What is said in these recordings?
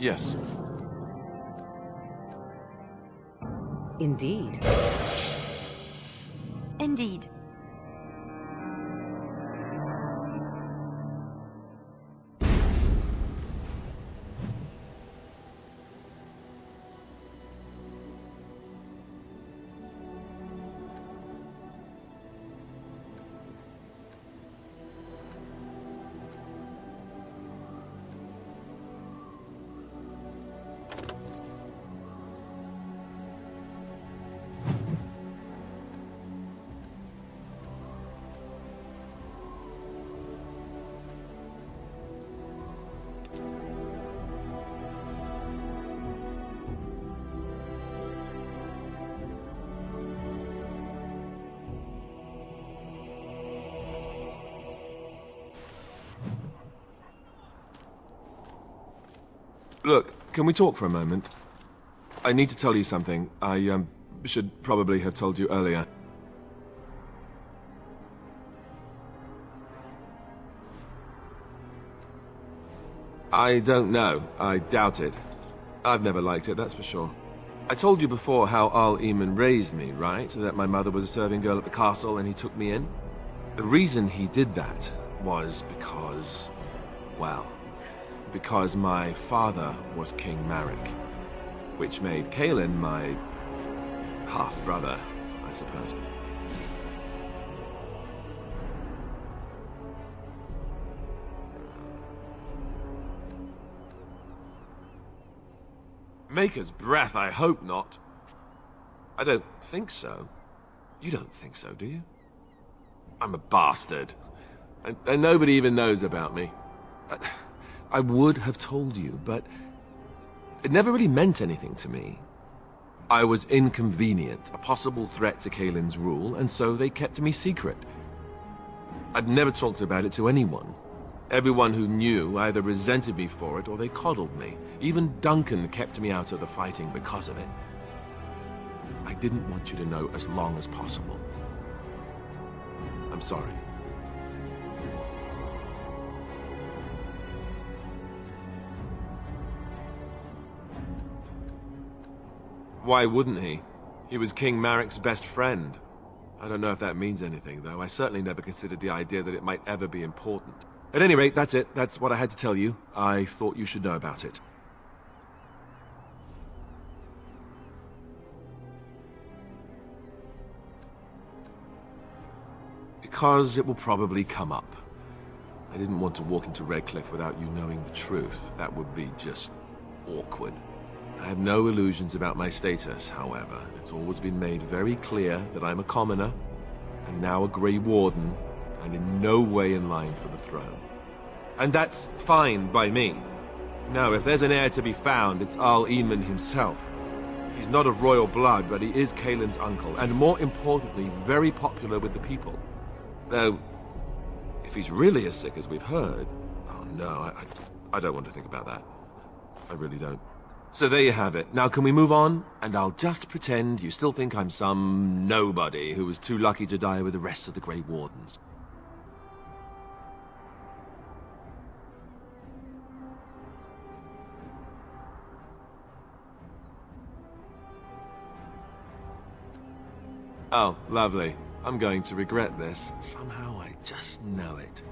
Yes. Indeed. Indeed. Look, can we talk for a moment? I need to tell you something. I, should probably have told you earlier. I don't know. I doubt it. I've never liked it, that's for sure. I told you before how Al Eamon raised me, right? That my mother was a serving girl at the castle and he took me in? The reason he did that was because, well, because my father was King Marek, which made Kaelin my half-brother, I suppose. Maker's breath, I hope not. I don't think so. You don't think so, do you? I'm a bastard. And nobody even knows about me. I would have told you, but it never really meant anything to me. I was inconvenient, a possible threat to Kaelin's rule, and so they kept me secret. I'd never talked about it to anyone. Everyone who knew either resented me for it or they coddled me. Even Duncan kept me out of the fighting because of it. I didn't want you to know as long as possible. I'm sorry. Why wouldn't he? He was King Marek's best friend. I don't know if that means anything, though. I certainly never considered the idea that it might ever be important. At any rate, that's it. That's what I had to tell you. I thought you should know about it. Because it will probably come up. I didn't want to walk into Redcliffe without you knowing the truth. That would be just awkward. I have no illusions about my status, however. It's always been made very clear that I'm a commoner, and now a Grey Warden, and in no way in line for the throne. And that's fine by me. No, if there's an heir to be found, it's Arl Eamon himself. He's not of royal blood, but he is Kaelin's uncle, and more importantly, very popular with the people. Though, if he's really as sick as we've heard... Oh no, I don't want to think about that. I really don't. So there you have it. Now can we move on? And I'll just pretend you still think I'm some nobody who was too lucky to die with the rest of the Grey Wardens. Oh, lovely. I'm going to regret this. Somehow I just know it.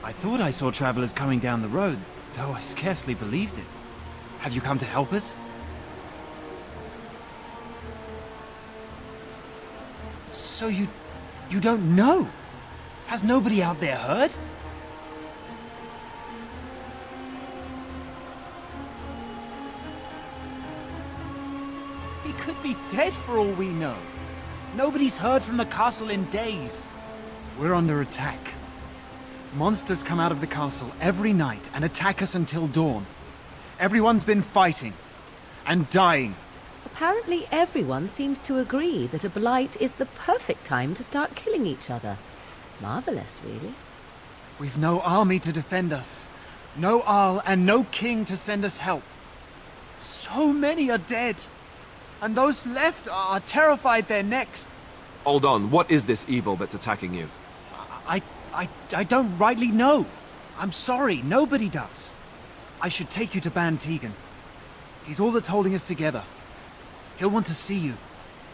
I thought I saw travelers coming down the road, though I scarcely believed it. Have you come to help us? So you don't know? Has nobody out there heard? He could be dead for all we know. Nobody's heard from the castle in days. We're under attack. Monsters come out of the castle every night and attack us until dawn. Everyone's been fighting and dying. Apparently everyone seems to agree that a blight is the perfect time to start killing each other. Marvelous, really. We've no army to defend us. No Arl and no king to send us help. So many are dead. And those left are terrified they're next. Hold on, what is this evil that's attacking you? I don't rightly know. I'm sorry, nobody does. I should take you to Bantegan. He's all that's holding us together. He'll want to see you.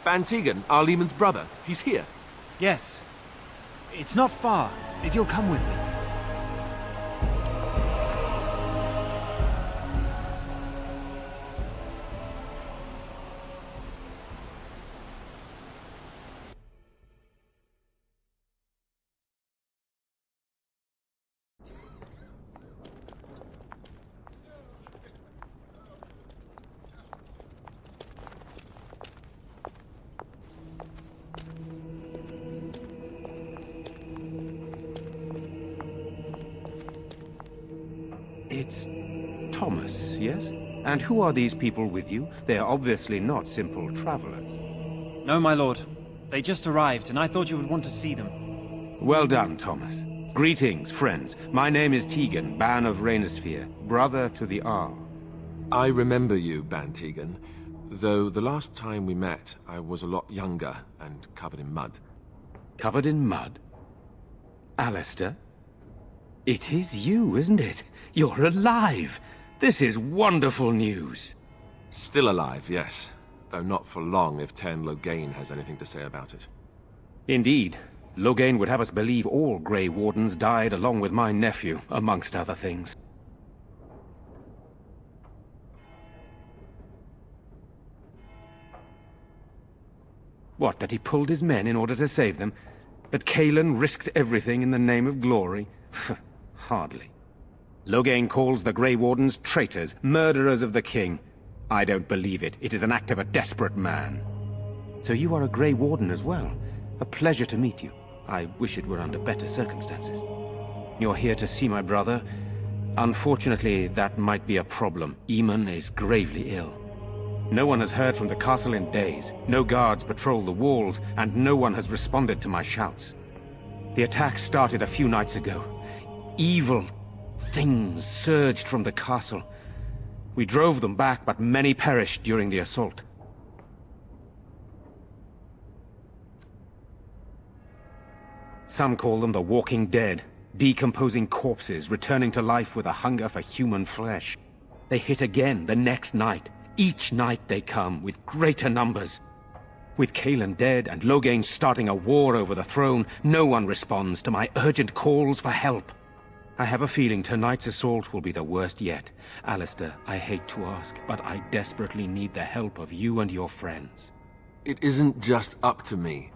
Bantegan, Arleman's brother, he's here. Yes. It's not far, if you'll come with me. It's Thomas, yes? And who are these people with you? They are obviously not simple travelers. No, my lord. They just arrived, and I thought you would want to see them. Well done, Thomas. Greetings, friends. My name is Tegan, Ban of Rainersphere, brother to the Arl. I remember you, Bantegan, though the last time we met, I was a lot younger and covered in mud. Covered in mud? Alistair? It is you, isn't it? You're alive! This is wonderful news! Still alive, yes. Though not for long if Tern Loghain has anything to say about it. Indeed. Loghain would have us believe all Grey Wardens died along with my nephew, amongst other things. What, that he pulled his men in order to save them? That Cailan risked everything in the name of glory? Hardly. Loghain calls the Grey Wardens traitors, murderers of the king. I don't believe it. It is an act of a desperate man. So you are a Grey Warden as well. A pleasure to meet you. I wish it were under better circumstances. You're here to see my brother. Unfortunately, that might be a problem. Eamon is gravely ill. No one has heard from the castle in days. No guards patrol the walls, and no one has responded to my shouts. The attack started a few nights ago. Evil things surged from the castle. We drove them back, but many perished during the assault. Some call them the Walking Dead, decomposing corpses returning to life with a hunger for human flesh. They hit again the next night. Each night they come, with greater numbers. With Cailan dead and Loghain starting a war over the throne, no one responds to my urgent calls for help. I have a feeling tonight's assault will be the worst yet. Alistair, I hate to ask, but I desperately need the help of you and your friends. It isn't just up to me.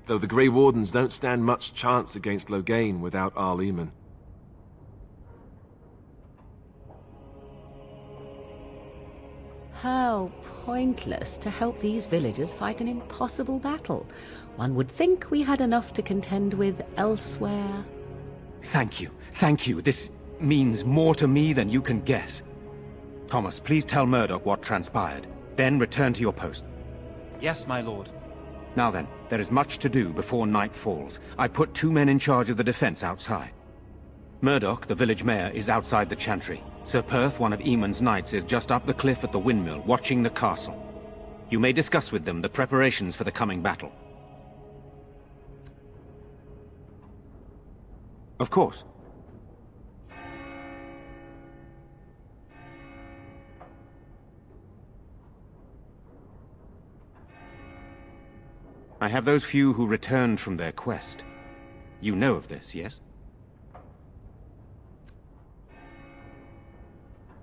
Though the Grey Wardens don't stand much chance against Loghain without Arl Eamon. How pointless to help these villagers fight an impossible battle. One would think we had enough to contend with elsewhere. Thank you. Thank you. This means more to me than you can guess. Thomas, please tell Murdoch what transpired. Then return to your post. Yes, my lord. Now then, there is much to do before night falls. I put 2 men in charge of the defense outside. Murdoch, the village mayor, is outside the chantry. Sir Perth, one of Eamon's knights, is just up the cliff at the windmill, watching the castle. You may discuss with them the preparations for the coming battle. Of course. I have those few who returned from their quest. You know of this, yes?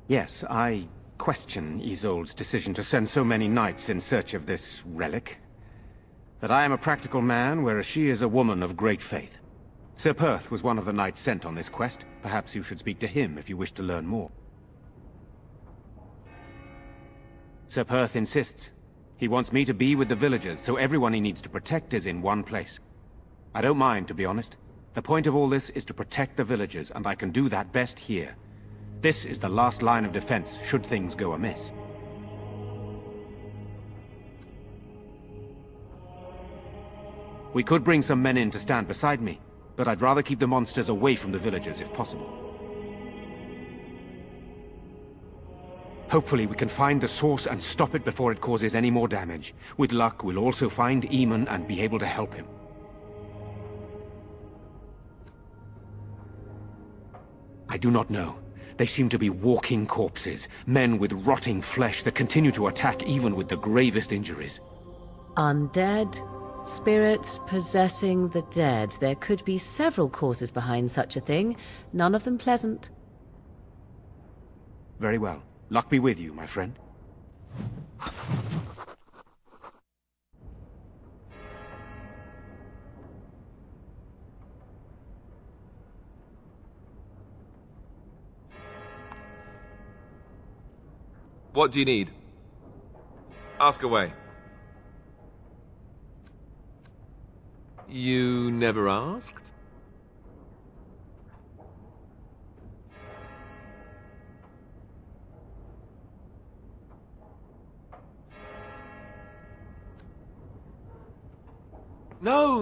Yes, I question Isolde's decision to send so many knights in search of this relic. But I am a practical man, whereas she is a woman of great faith. Sir Perth was one of the knights sent on this quest. Perhaps you should speak to him if you wish to learn more. Sir Perth insists. He wants me to be with the villagers, so everyone he needs to protect is in one place. I don't mind, to be honest. The point of all this is to protect the villagers, and I can do that best here. This is the last line of defense, should things go amiss. We could bring some men in to stand beside me, but I'd rather keep the monsters away from the villagers if possible. Hopefully we can find the source and stop it before it causes any more damage. With luck, we'll also find Eamon and be able to help him. I do not know. They seem to be walking corpses, men with rotting flesh that continue to attack even with the gravest injuries. Undead? Spirits possessing the dead. There could be several causes behind such a thing, none of them pleasant. Very well. Luck be with you, my friend. What do you need? Ask away. You never asked?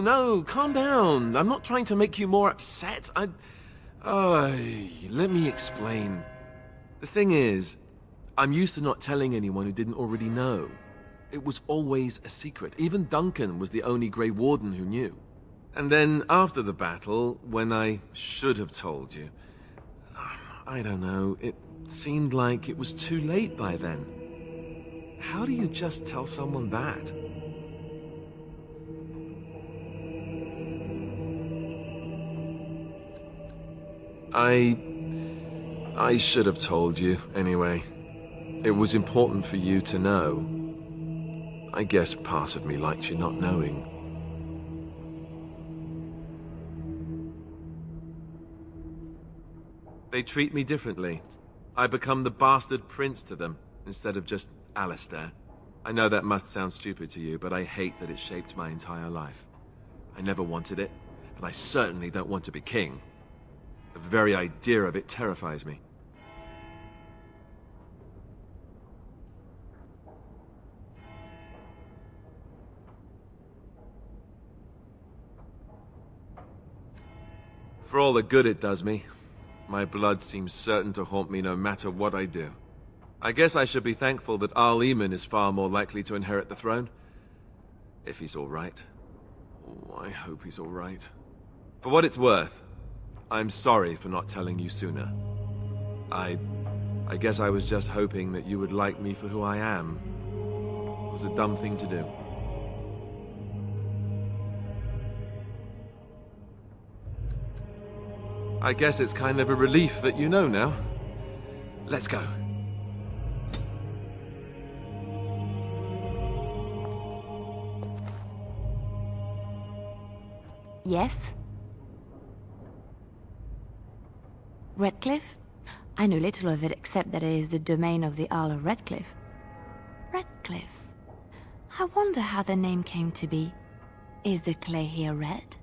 No, calm down. I'm not trying to make you more upset. Let me explain. The thing is, I'm used to not telling anyone who didn't already know. It was always a secret. Even Duncan was the only Grey Warden who knew. And then after the battle, when I should have told you, I don't know, it seemed like it was too late by then. How do you just tell someone that? I should have told you, anyway. It was important for you to know. I guess part of me likes you not knowing. They treat me differently. I become the bastard prince to them, instead of just Alistair. I know that must sound stupid to you, but I hate that it shaped my entire life. I never wanted it, and I certainly don't want to be king. The very idea of it terrifies me. For all the good it does me, my blood seems certain to haunt me no matter what I do. I guess I should be thankful that Arl Eamon is far more likely to inherit the throne. If he's all right. Oh, I hope he's all right. For what it's worth, I'm sorry for not telling you sooner. I guess I was just hoping that you would like me for who I am. It was a dumb thing to do. I guess it's kind of a relief that you know now. Let's go. Yes? Redcliffe? I know little of it except that it is the domain of the Earl of Redcliffe. Redcliffe? I wonder how the name came to be. Is the clay here red?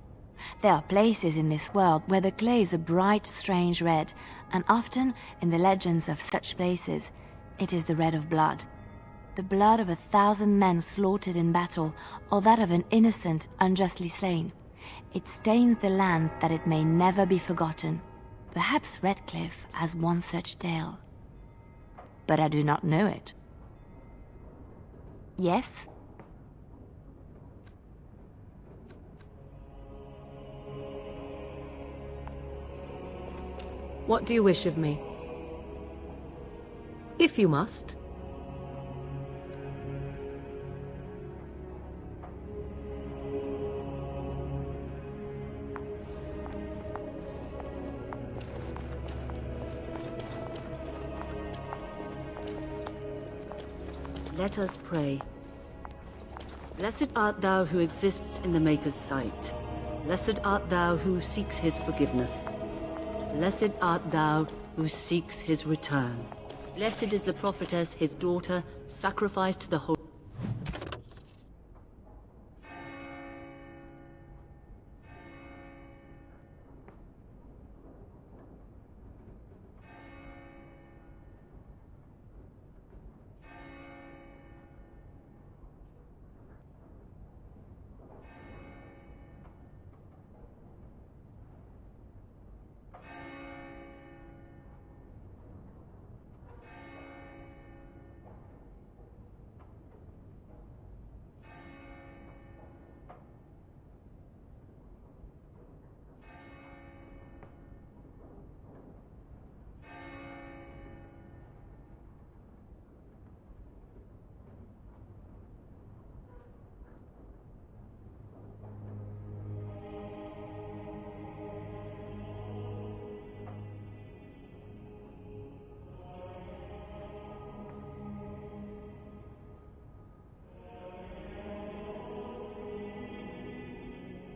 There are places in this world where the clay is a bright, strange red, and often, in the legends of such places, it is the red of blood. The blood of 1,000 men slaughtered in battle, or that of an innocent, unjustly slain. It stains the land that it may never be forgotten. Perhaps Redcliffe has one such tale. But I do not know it. Yes? What do you wish of me? If you must. Let us pray. Blessed art thou who exists in the Maker's sight. Blessed art thou who seeks his forgiveness. Blessed art thou who seeks his return. Blessed is the prophetess, his daughter, sacrificed to the holy.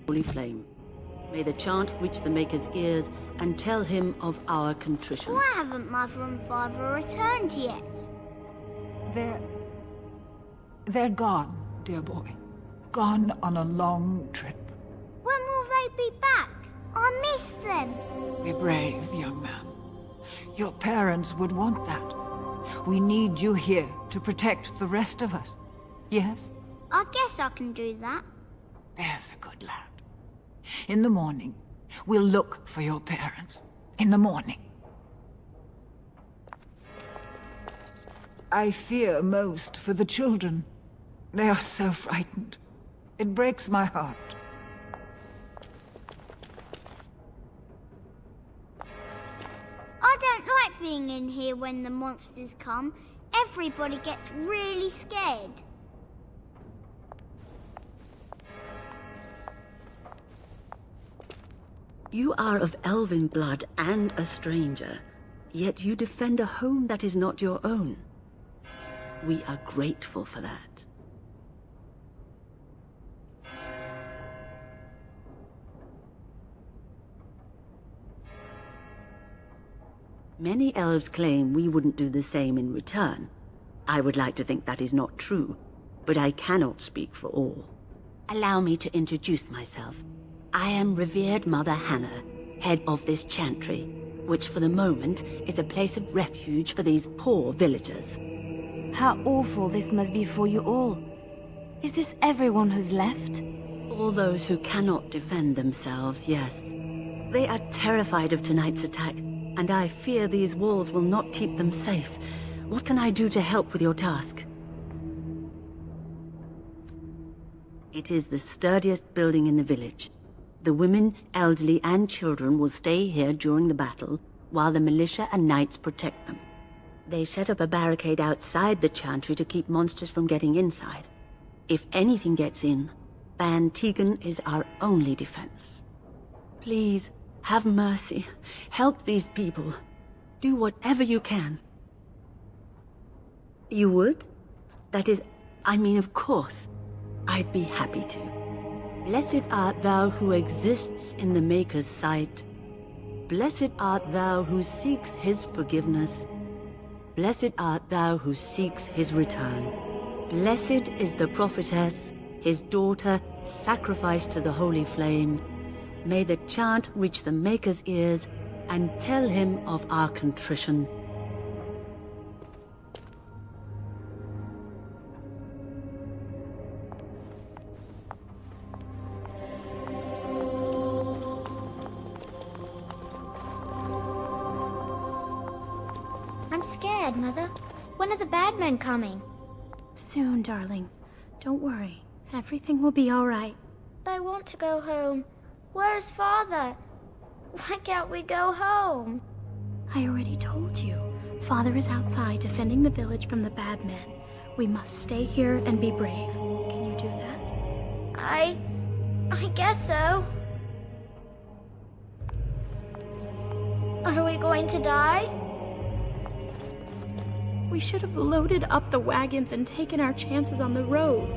Holy flame. May the chant reach the Maker's ears and tell him of our contrition. Why haven't Mother and Father returned yet? They're gone, dear boy. Gone on a long trip. When will they be back? I miss them. Be brave, young man. Your parents would want that. We need you here to protect the rest of us. Yes? I guess I can do that. There's a good lad. In the morning, we'll look for your parents. In the morning. I fear most for the children. They are so frightened. It breaks my heart. I don't like being in here when the monsters come. Everybody gets really scared. You are of elven blood and a stranger, yet you defend a home that is not your own. We are grateful for that. Many elves claim we wouldn't do the same in return. I would like to think that is not true, but I cannot speak for all. Allow me to introduce myself. I am revered Mother Hannah, head of this chantry, which for the moment is a place of refuge for these poor villagers. How awful this must be for you all. Is this everyone who's left? All those who cannot defend themselves, yes. They are terrified of tonight's attack, and I fear these walls will not keep them safe. What can I do to help with your task? It is the sturdiest building in the village. The women, elderly, and children will stay here during the battle, while the militia and knights protect them. They set up a barricade outside the chantry to keep monsters from getting inside. If anything gets in, Ban Tegan is our only defense. Please, have mercy. Help these people. Do whatever you can. You would? That is, I mean, of course. I'd be happy to. Blessed art thou who exists in the Maker's sight. Blessed art thou who seeks his forgiveness. Blessed art thou who seeks his return. Blessed is the prophetess, his daughter, sacrificed to the holy flame. May the chant reach the Maker's ears and tell him of our contrition. I'm scared, Mother. When are the bad men coming? Soon, darling. Don't worry. Everything will be all right. I want to go home. Where's Father? Why can't we go home? I already told you. Father is outside defending the village from the bad men. We must stay here and be brave. Can you do that? I guess so. Are we going to die? We should have loaded up the wagons and taken our chances on the road.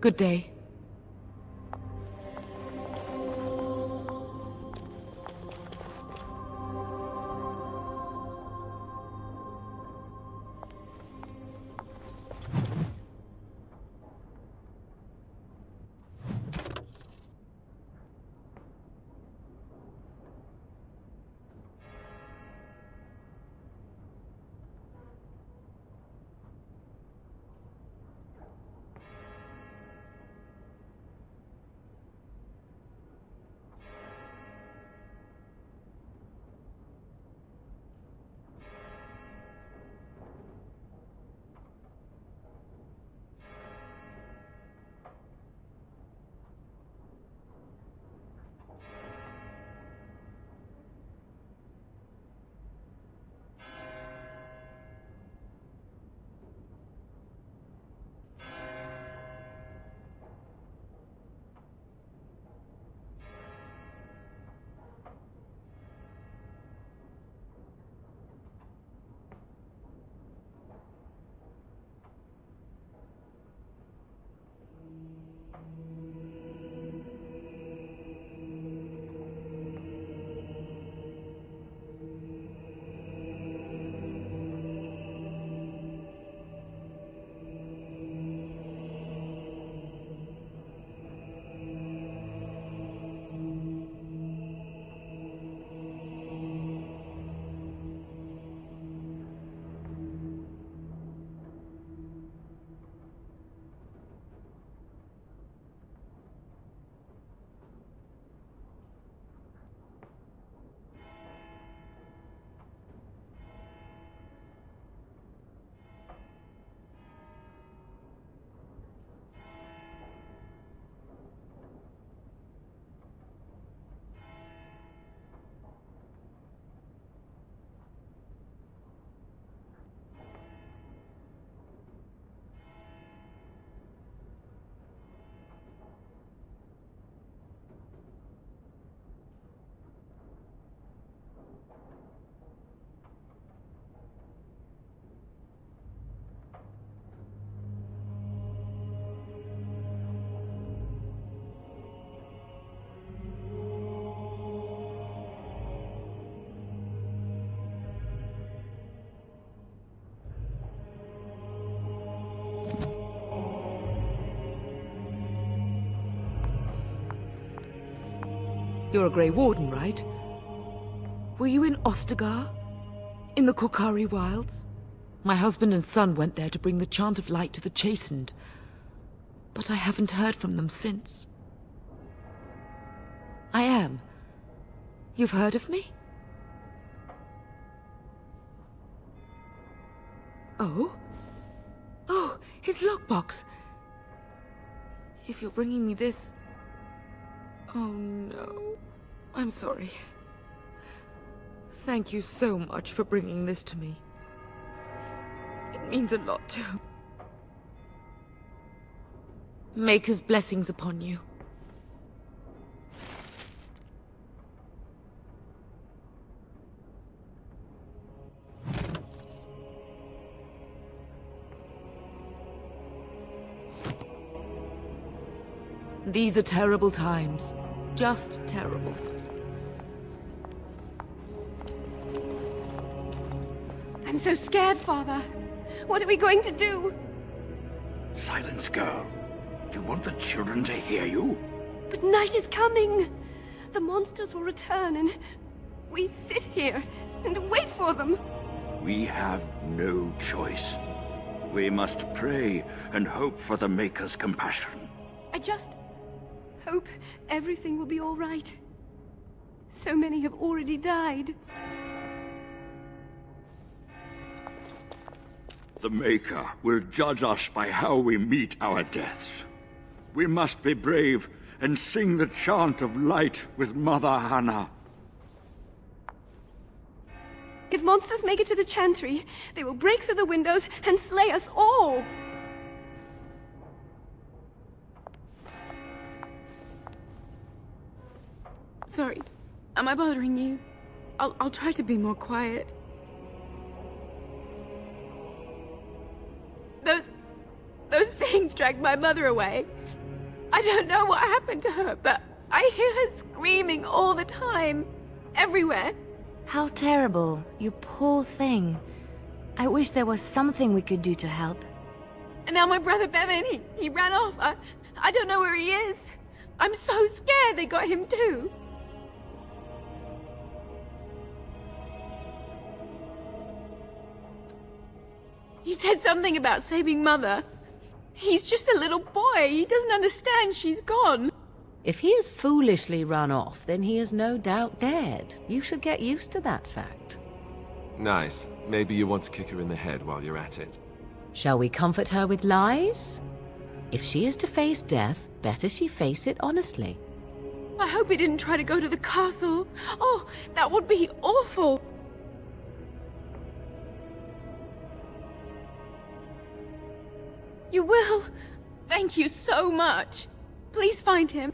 Good day. You're a Grey Warden, right? Were you in Ostagar? In the Korkari Wilds? My husband and son went there to bring the chant of light to the chastened. But I haven't heard from them since. I am. You've heard of me? Oh? Oh, his lockbox. If you're bringing me this... Oh no. I'm sorry. Thank you so much for bringing this to me. It means a lot to... Maker's blessings upon you. These are terrible times. Just terrible. I'm so scared, Father. What are we going to do? Silence, girl. Do you want the children to hear you? But night is coming. The monsters will return and we sit here and wait for them. We have no choice. We must pray and hope for the Maker's compassion. I just hope everything will be all right. So many have already died. The Maker will judge us by how we meet our deaths. We must be brave and sing the chant of light with Mother Hannah. If monsters make it to the chantry, they will break through the windows and slay us all! Sorry, am I bothering you? I'll try to be more quiet. Those things dragged my mother away. I don't know what happened to her, but I hear her screaming all the time. Everywhere. How terrible, you poor thing. I wish there was something we could do to help. And now my brother Bevan, he ran off. I don't know where he is. I'm so scared they got him too. He said something about saving Mother. He's just a little boy. He doesn't understand she's gone. If he has foolishly run off, then he is no doubt dead. You should get used to that fact. Nice. Maybe you want to kick her in the head while you're at it. Shall we comfort her with lies? If she is to face death, better she face it honestly. I hope he didn't try to go to the castle. Oh, that would be awful. You will? Thank you so much. Please find him.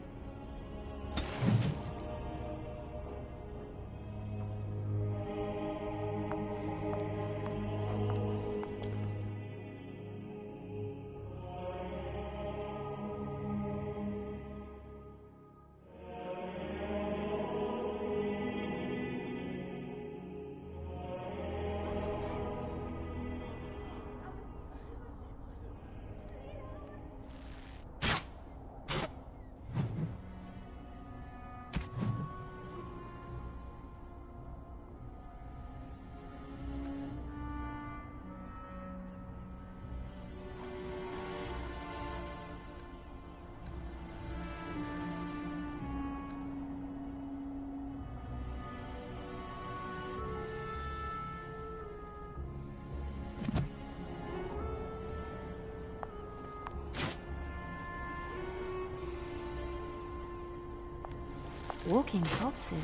Walking corpses.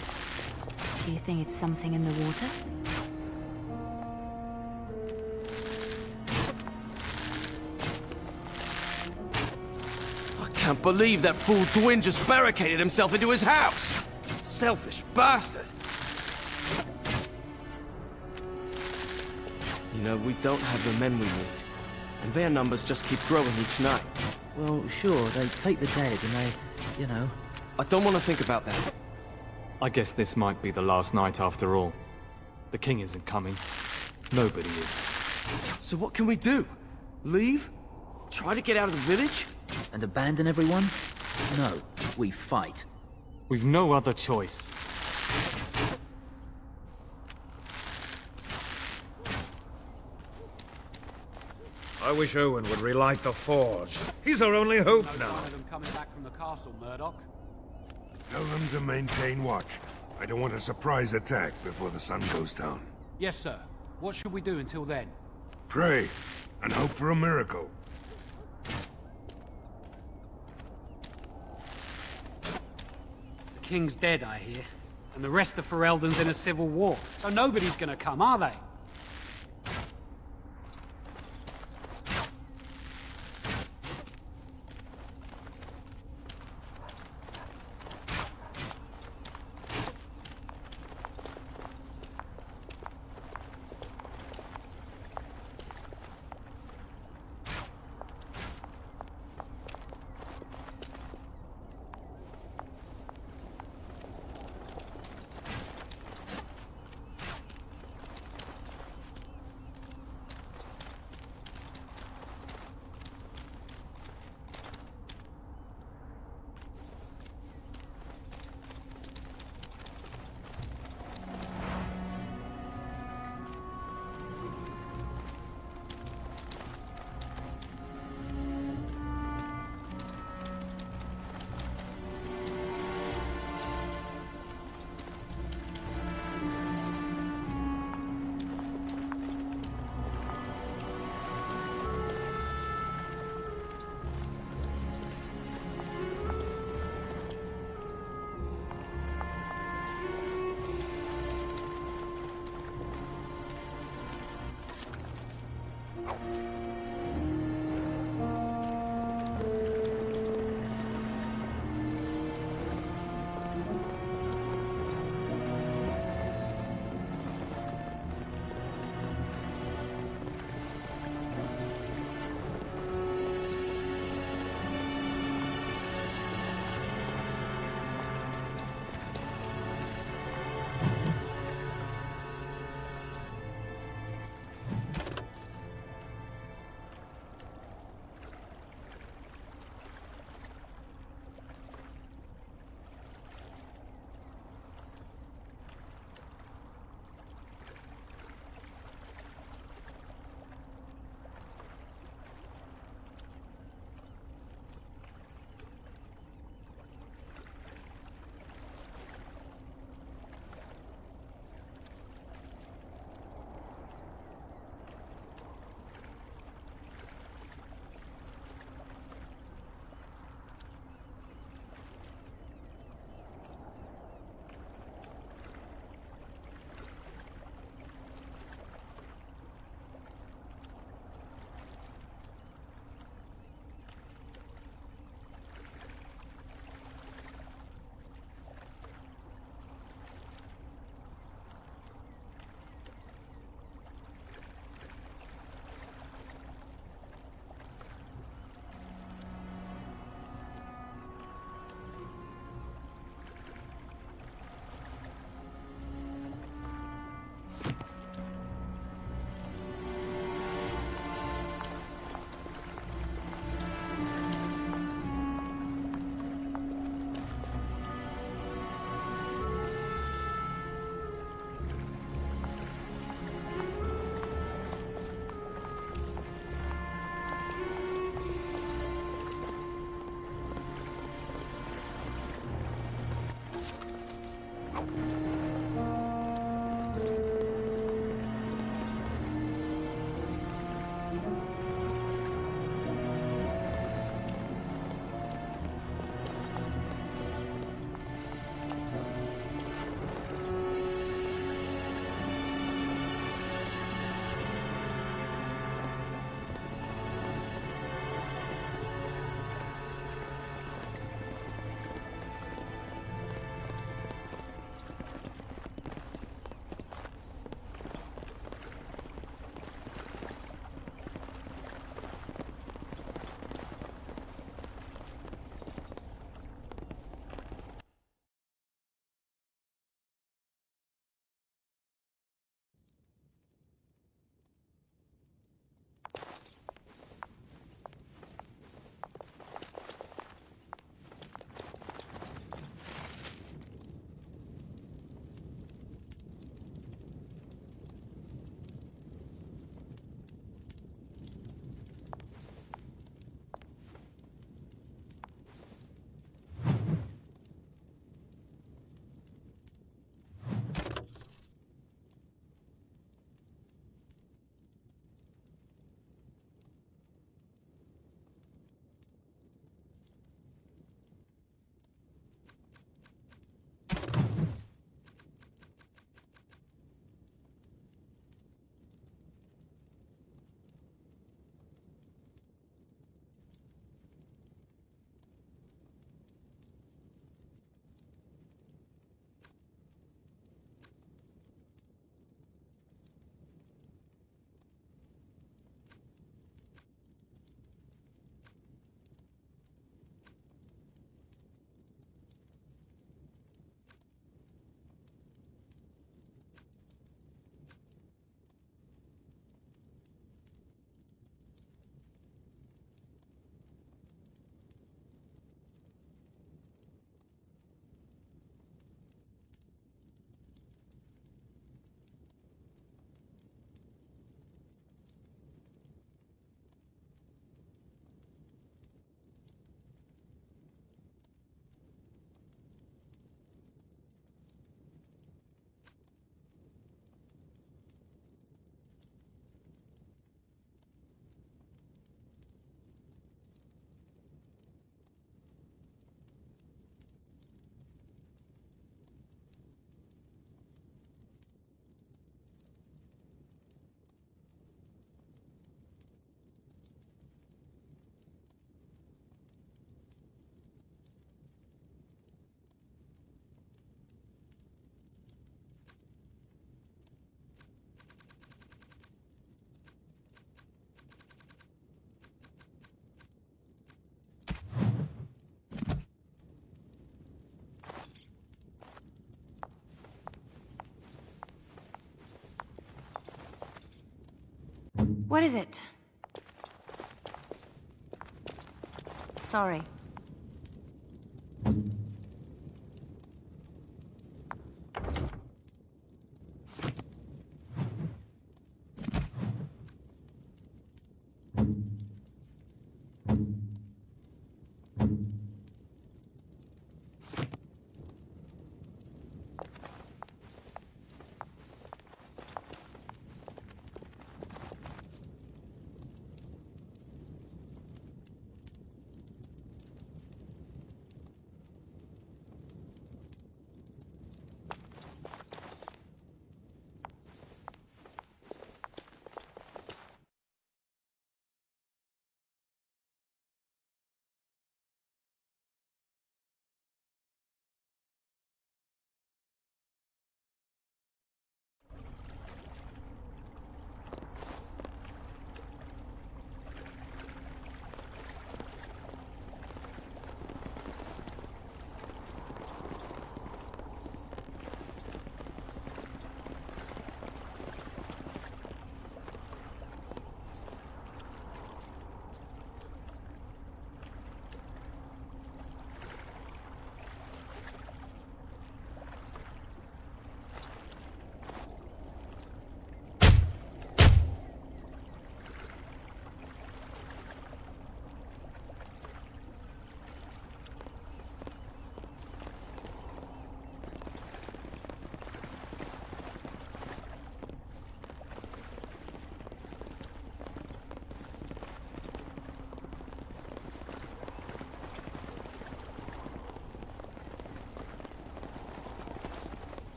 Do you think it's something in the water? I can't believe that fool Dwyn just barricaded himself into his house! Selfish bastard! You know, we don't have the men we need. And their numbers just keep growing each night. Well, sure, they take the dead and they, you know... I don't want to think about that. I guess this might be the last night after all. The king isn't coming. Nobody is. So what can we do? Leave? Try to get out of the village? And abandon everyone? No, we fight. We've no other choice. I wish Owen would relight the forge. He's our only hope No now. sign of them coming back from the castle, Murdoch. Tell them to maintain watch. I don't want a surprise attack before the sun goes down. Yes, sir. What should we do until then? Pray, and hope for a miracle. The king's dead, I hear. And the rest of Ferelden's in a civil war. So nobody's gonna come, are they? What is it? Sorry.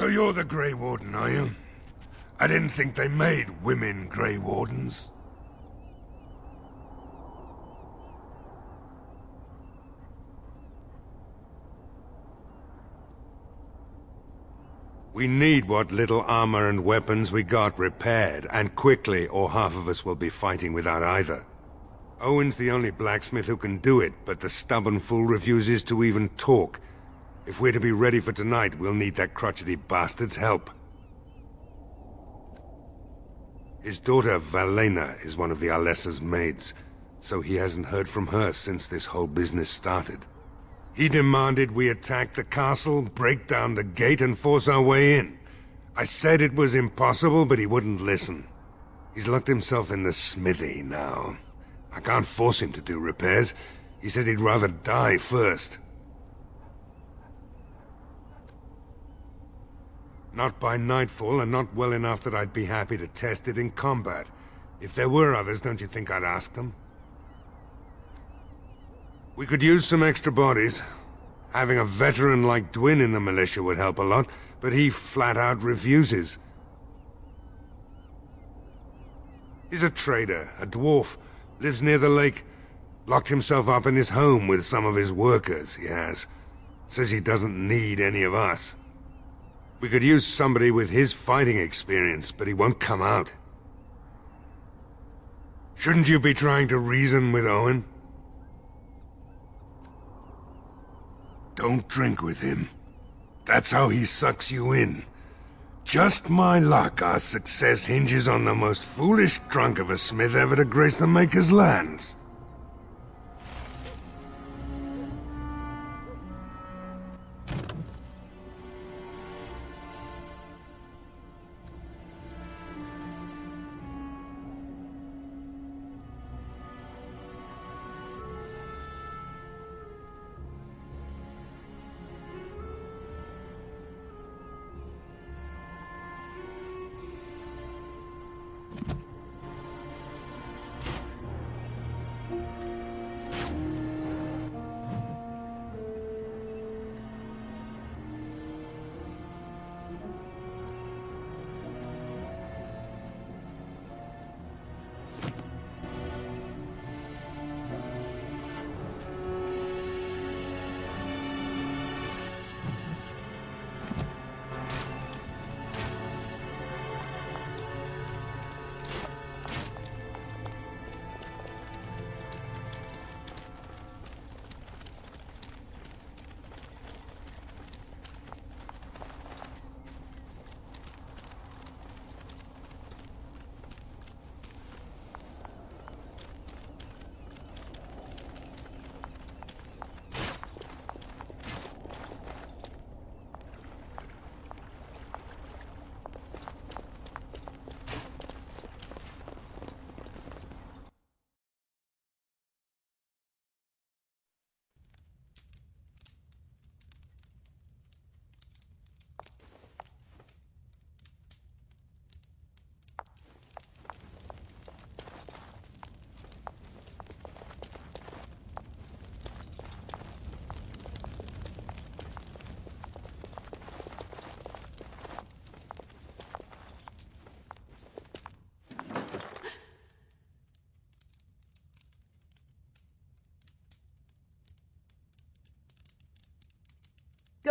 So you're the Grey Warden, are you? I didn't think they made women Grey Wardens. We need what little armor and weapons we got repaired, and quickly, or half of us will be fighting without either. Owen's the only blacksmith who can do it, but the stubborn fool refuses to even talk. If we're to be ready for tonight, we'll need that crotchety bastard's help. His daughter, Valena, is one of the Alessa's maids, so he hasn't heard from her since this whole business started. He demanded we attack the castle, break down the gate, and force our way in. I said it was impossible, but he wouldn't listen. He's locked himself in the smithy now. I can't force him to do repairs. He said he'd rather die first. Not by nightfall, and not well enough that I'd be happy to test it in combat. If there were others, don't you think I'd ask them? We could use some extra bodies. Having a veteran like Dwin in the militia would help a lot, but he flat out refuses. He's a trader, a dwarf, lives near the lake. Locked himself up in his home with some of his workers, he has. Says he doesn't need any of us. We could use somebody with his fighting experience, but he won't come out. Shouldn't you be trying to reason with Owen? Don't drink with him. That's how he sucks you in. Just my luck, our success hinges on the most foolish drunk of a smith ever to grace the Maker's lands.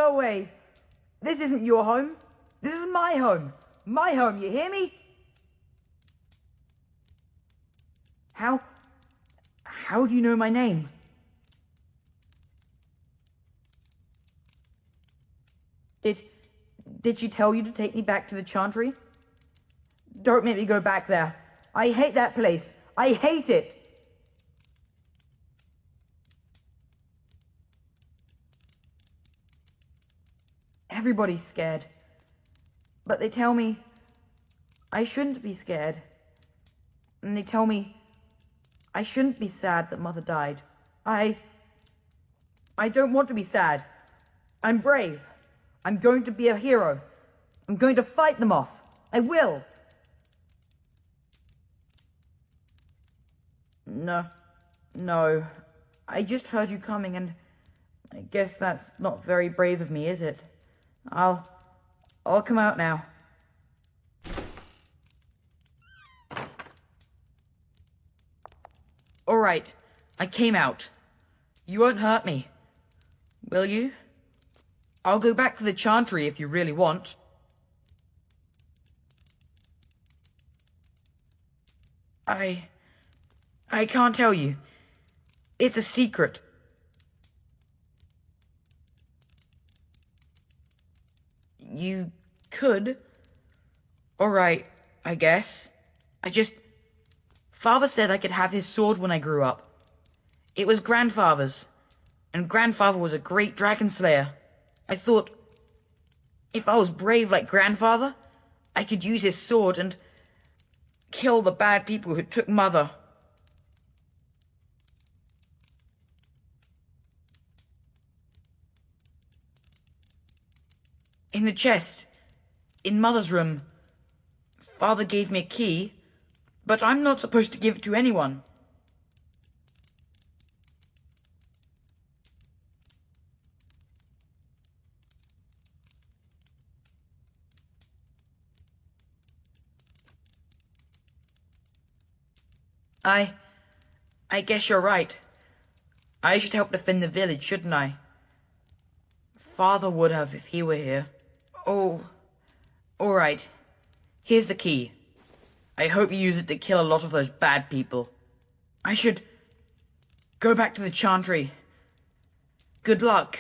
Go away. This isn't your home. This is my home. My home, you hear me? How do you know my name? Did she tell you to take me back to the Chantry? Don't make me go back there. I hate that place. I hate it. Everybody's scared. But they tell me I shouldn't be scared. And they tell me I shouldn't be sad that Mother died. I don't want to be sad. I'm brave. I'm going to be a hero. I'm going to fight them off. I will. No. I just heard you coming, and I guess that's not very brave of me, is it? I'll come out now. All right, I came out. You won't hurt me, will you? I'll go back to the Chantry if you really want. I can't tell you. It's a secret. You could. All right, I guess. Father said I could have his sword when I grew up. It was Grandfather's, and Grandfather was a great dragon slayer. I thought, if I was brave like Grandfather, I could use his sword and kill the bad people who took Mother. In the chest, in Mother's room, Father gave me a key, but I'm not supposed to give it to anyone. I guess you're right. I should help defend the village, shouldn't I? Father would have if he were here. Oh, all right. Here's the key. I hope you use it to kill a lot of those bad people. I should go back to the Chantry. Good luck.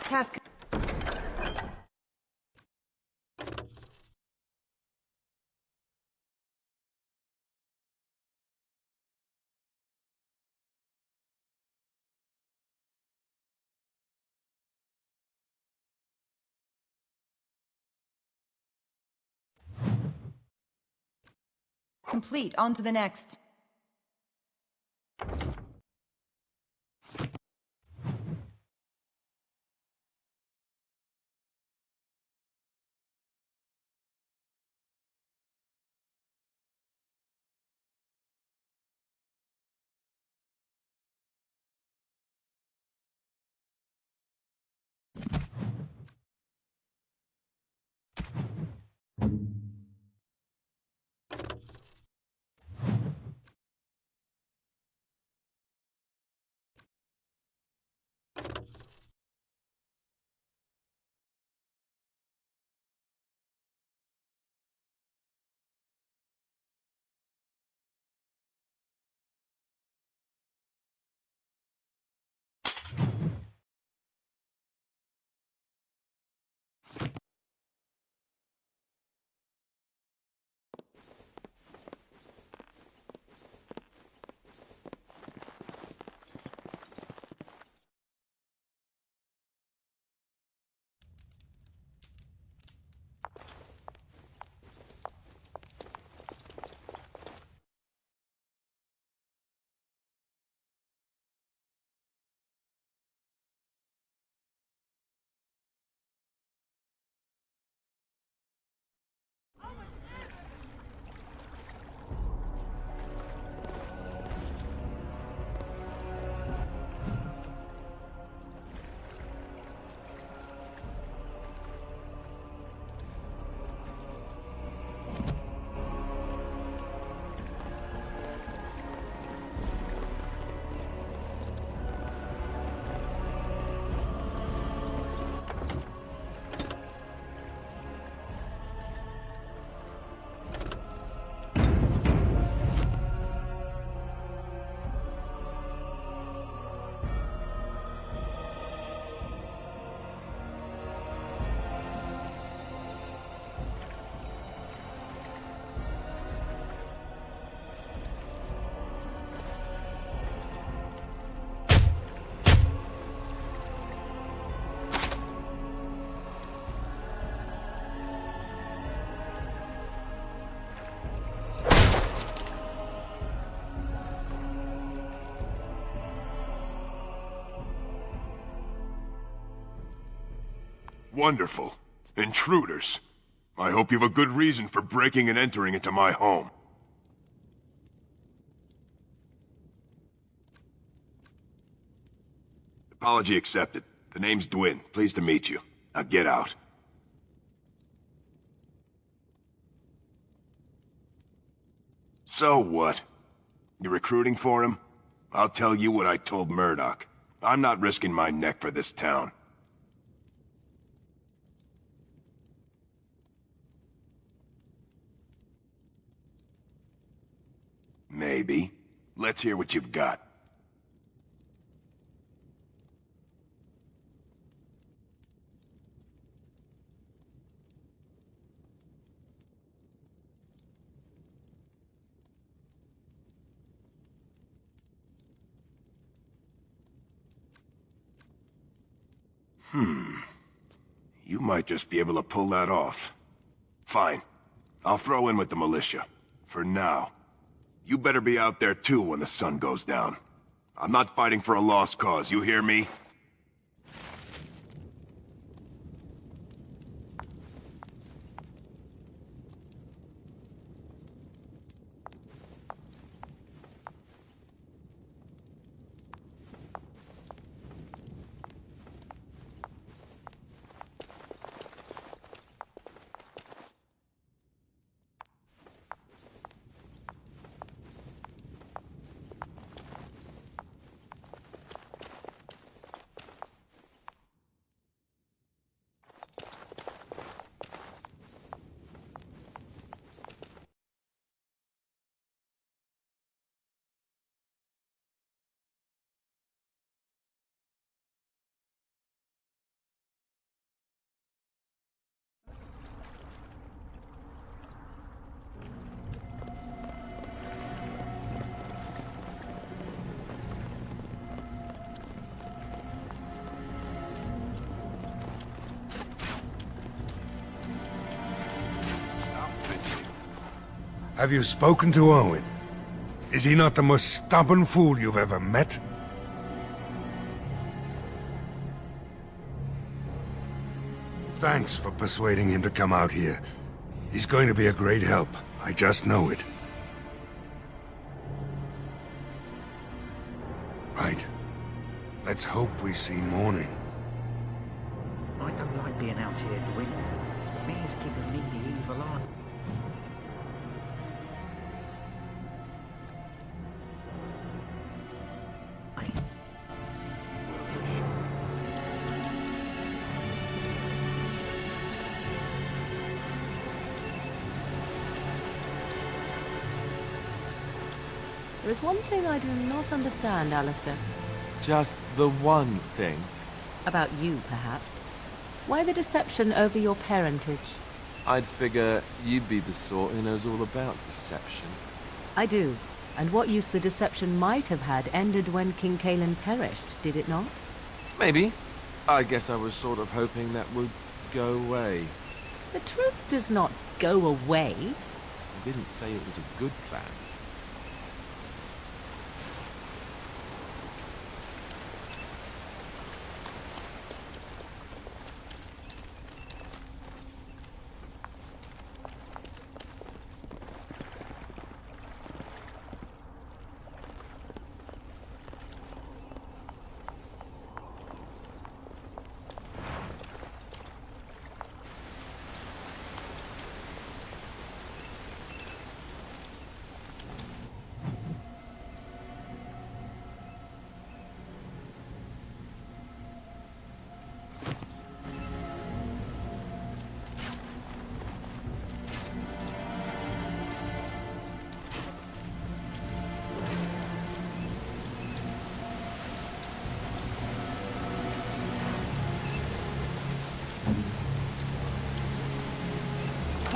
Task. Complete. On to the next. Wonderful. Intruders. I hope you have a good reason for breaking and entering into my home. Apology accepted. The name's Dwin. Pleased to meet you. Now get out. So what? You recruiting for him? I'll tell you what I told Murdoch. I'm not risking my neck for this town. Maybe. Let's hear what you've got. You might just be able to pull that off. Fine. I'll throw in with the militia. For now. You better be out there too when the sun goes down. I'm not fighting for a lost cause, you hear me? Have you spoken to Owen? Is he not the most stubborn fool you've ever met? Thanks for persuading him to come out here. He's going to be a great help. I just know it. Right. Let's hope we see morning. I don't like being out here, Gwyn. The mayor's giving me the evil eye. There is one thing I do not understand, Alistair. Just the one thing? About you, perhaps. Why the deception over your parentage? I'd figure you'd be the sort who knows all about deception. I do. And what use the deception might have had ended when King Cailan perished, did it not? Maybe. I guess I was sort of hoping that would go away. The truth does not go away. I didn't say it was a good plan.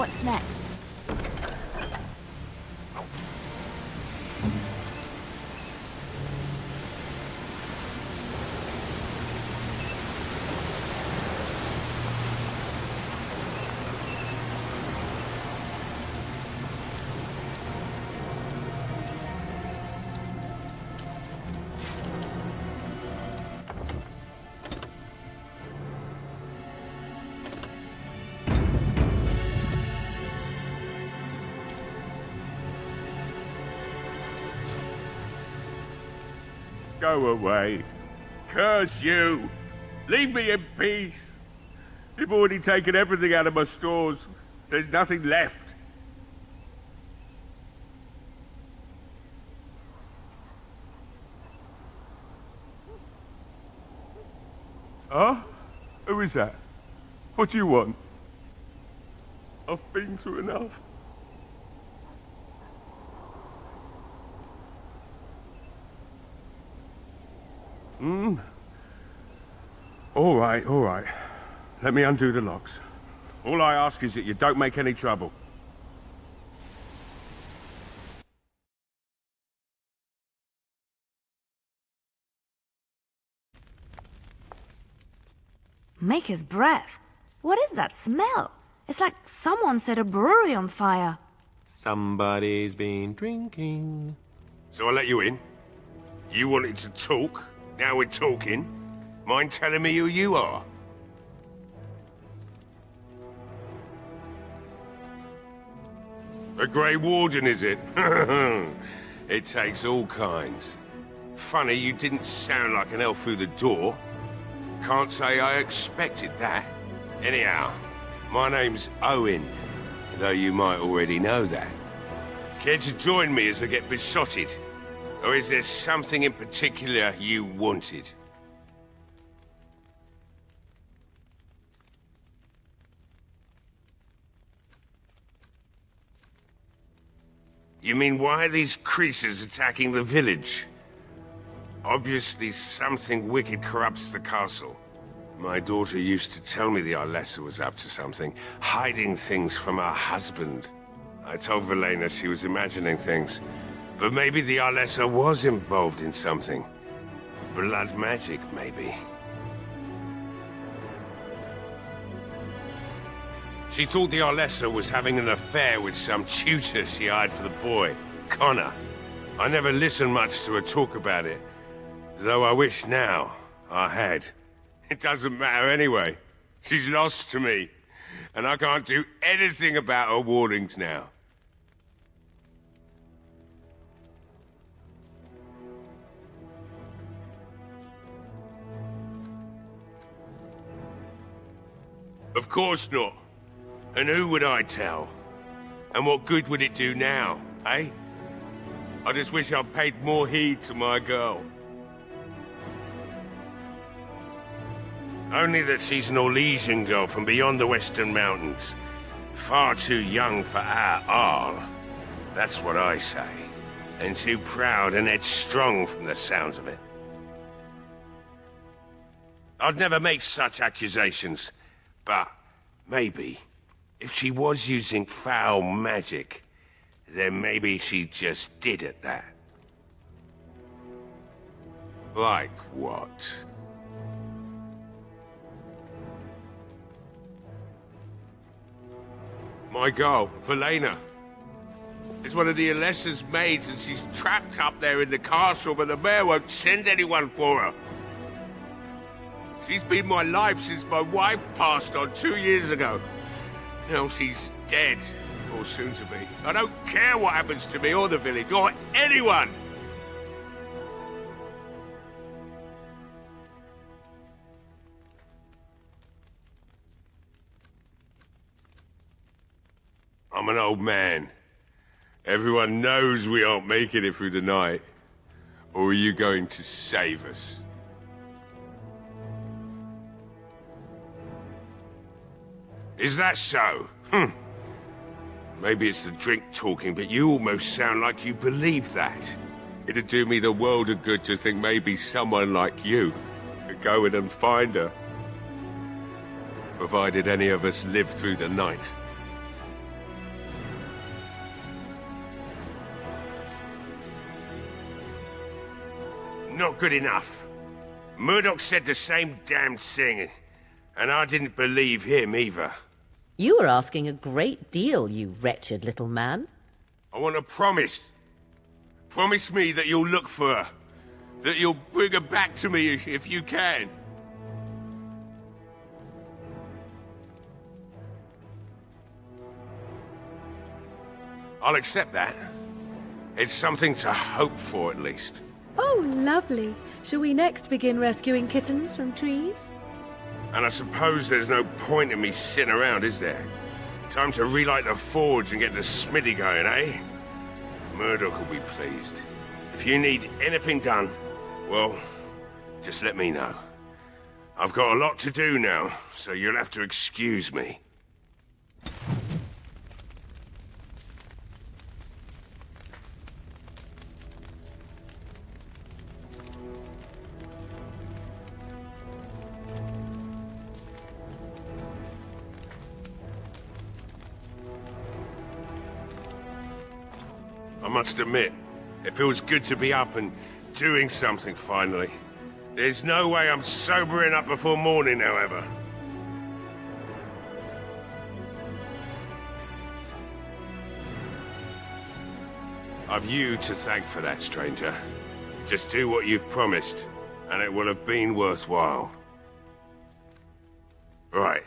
What's next? Go away. Curse you. Leave me in peace. You've already taken everything out of my stores. There's nothing left. Huh? Who is that? What do you want? I've been through enough. All right. Let me undo the locks. All I ask is that you don't make any trouble. Maker's breath. What is that smell? It's like someone set a brewery on fire. Somebody's been drinking. So I let you in. You wanted to talk. Now we're talking. Mind telling me who you are? The Grey Warden, is it? It takes all kinds. Funny you didn't sound like an elf through the door. Can't say I expected that. Anyhow, my name's Owen, though you might already know that. Care to join me as I get besotted? Or is there something in particular you wanted? You mean why are these creatures attacking the village? Obviously something wicked corrupts the castle. My daughter used to tell me the Arlessa was up to something, hiding things from her husband. I told Velena she was imagining things. But maybe the Arlessa was involved in something. Blood magic, maybe. She thought the Arlessa was having an affair with some tutor she hired for the boy, Connor. I never listened much to her talk about it, though I wish now I had. It doesn't matter anyway. She's lost to me, and I can't do anything about her warnings now. Of course not. And who would I tell? And what good would it do now, eh? I just wish I'd paid more heed to my girl. Only that she's an Orlesian girl from beyond the Western Mountains. Far too young for our Arl. That's what I say. And too proud and headstrong from the sounds of it. I'd never make such accusations. But maybe, if she was using foul magic, then maybe she just did at that. Like what? My girl, Velena, is one of the Alessa's maids, and she's trapped up there in the castle, but the mayor won't send anyone for her. She's been my life since my wife passed on 2 years ago. Now she's dead, or soon to be. I don't care what happens to me or the village, or anyone! I'm an old man. Everyone knows we aren't making it through the night. Or are you going to save us? Is that so? Maybe it's the drink talking, but you almost sound like you believe that. It'd do me the world of good to think maybe someone like you could go in and find her. Provided any of us live through the night. Not good enough. Murdoch said the same damn thing, and I didn't believe him either. You are asking a great deal, you wretched little man. I want a promise. Promise me that you'll look for her. That you'll bring her back to me if you can. I'll accept that. It's something to hope for, at least. Oh, lovely. Shall we next begin rescuing kittens from trees? And I suppose there's no point in me sitting around, is there? Time to relight the forge and get the smithy going, eh? Murdoch will be pleased. If you need anything done, well, just let me know. I've got a lot to do now, so you'll have to excuse me. I must admit, it feels good to be up and doing something finally. There's no way I'm sobering up before morning, however. I've you to thank for that, stranger. Just do what you've promised, and it will have been worthwhile. Right.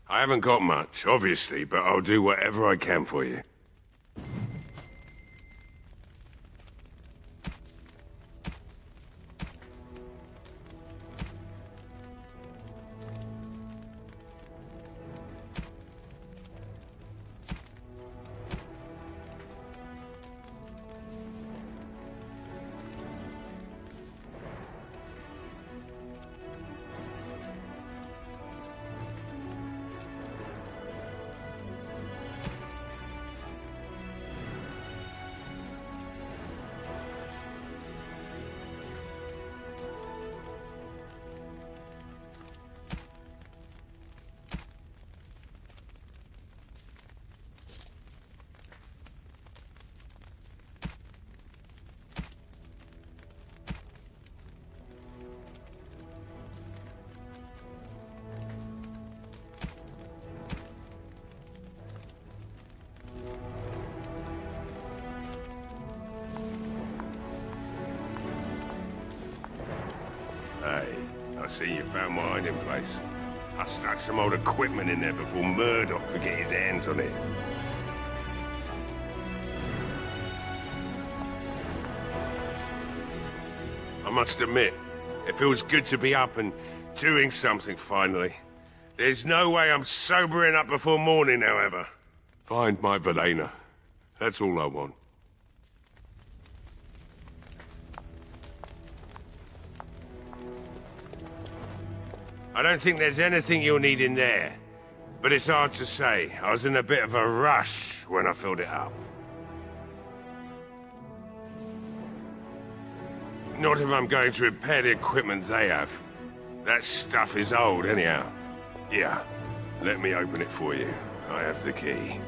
I haven't got much, obviously, but I'll do whatever I can for you. see you found my hiding place. I stuck some old equipment in there before Murdoch could get his hands on it. I must admit, it feels good to be up and doing something finally. There's no way I'm sobering up before morning, however. Find my Velena. That's all I want. I don't think there's anything you'll need in there, but it's hard to say. I was in a bit of a rush when I filled it up. Not if I'm going to repair the equipment they have. That stuff is old, anyhow. Yeah, let me open it for you. I have the key.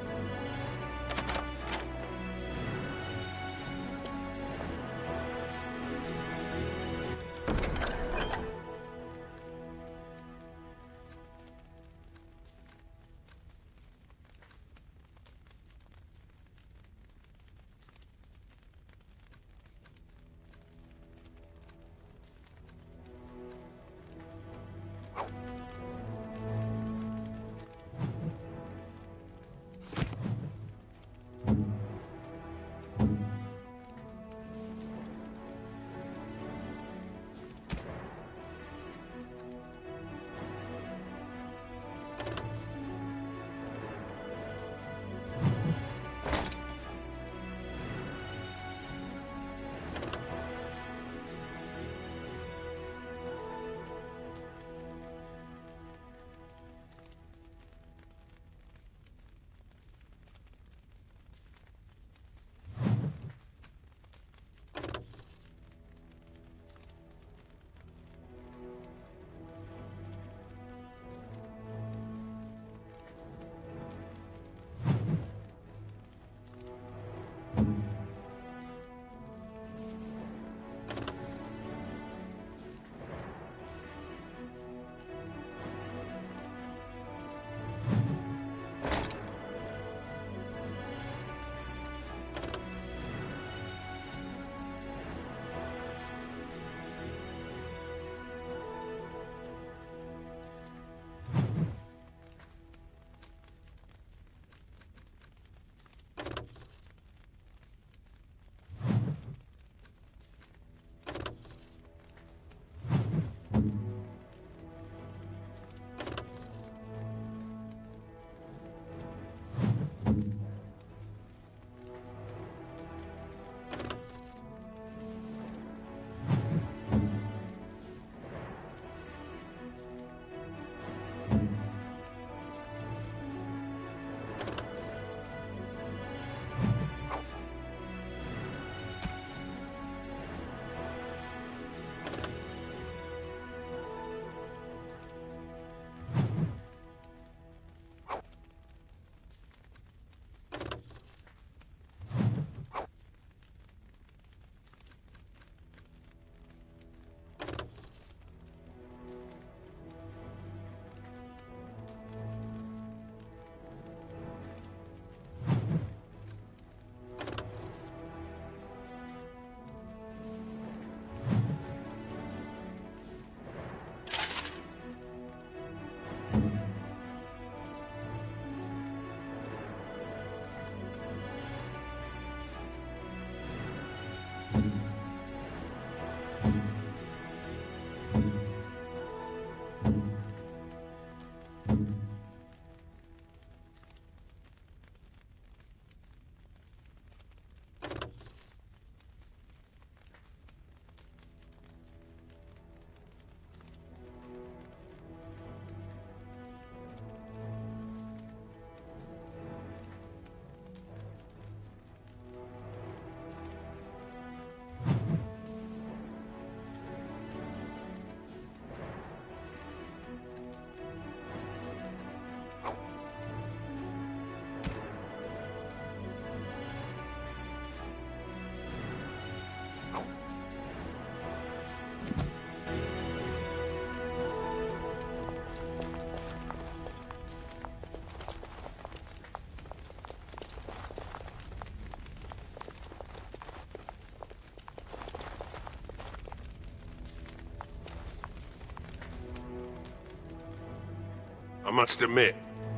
I must admit,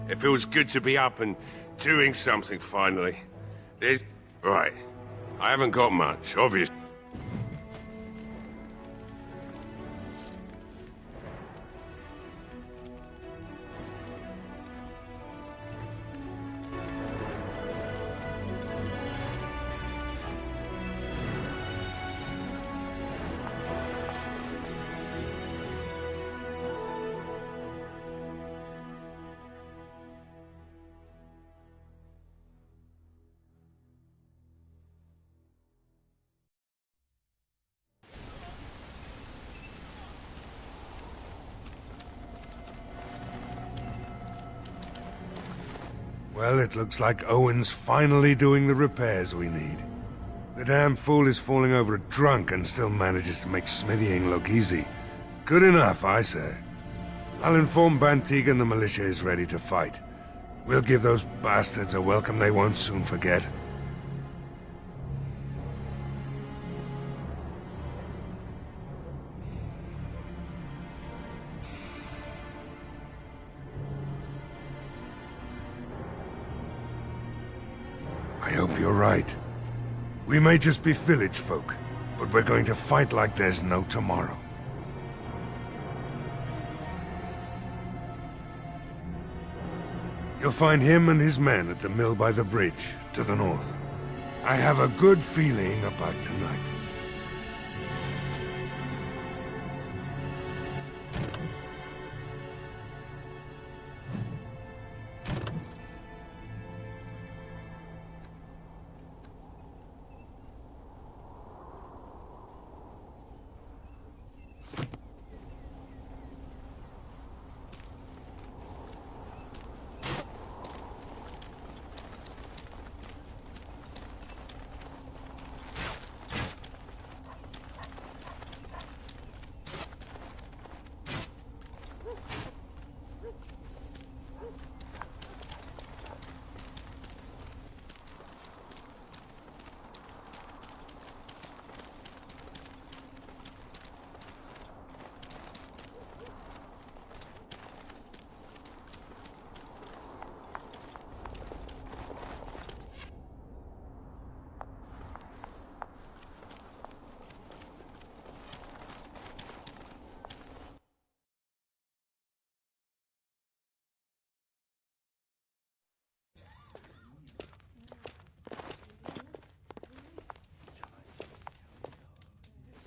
it feels good to be up and doing something finally. Right. I haven't got much, obviously. Well, it looks like Owen's finally doing the repairs we need. The damn fool is falling over drunk and still manages to make smithying look easy. Good enough, I say. I'll inform Bantigan the militia is ready to fight. We'll give those bastards a welcome they won't soon forget. I hope you're right. We may just be village folk, but we're going to fight like there's no tomorrow. You'll find him and his men at the mill by the bridge, to the north. I have a good feeling about tonight.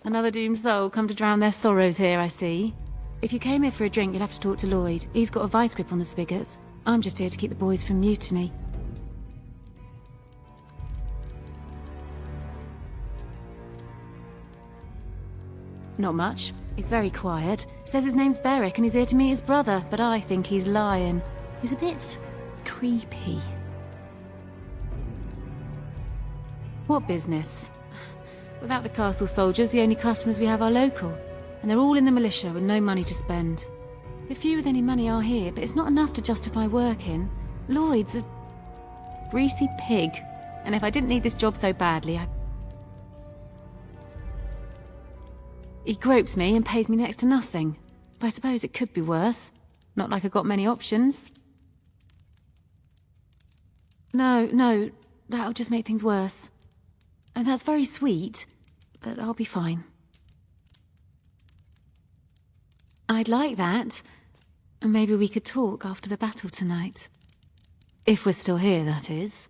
Another doomed soul come to drown their sorrows here, I see. If you came here for a drink, you'd have to talk to Lloyd. He's got a vice grip on the spigots. I'm just here to keep the boys from mutiny. Not much. He's very quiet. Says his name's Beric and he's here to meet his brother, but I think he's lying. He's a bit creepy. What business? Without the castle soldiers, the only customers we have are local. And they're all in the militia with no money to spend. The few with any money are here, but it's not enough to justify working. Lloyd's a greasy pig. And if I didn't need this job so badly, He gropes me and pays me next to nothing. But I suppose it could be worse. Not like I've got many options. No, that'll just make things worse. And that's very sweet, but I'll be fine. I'd like that. And maybe we could talk after the battle tonight. If we're still here, that is.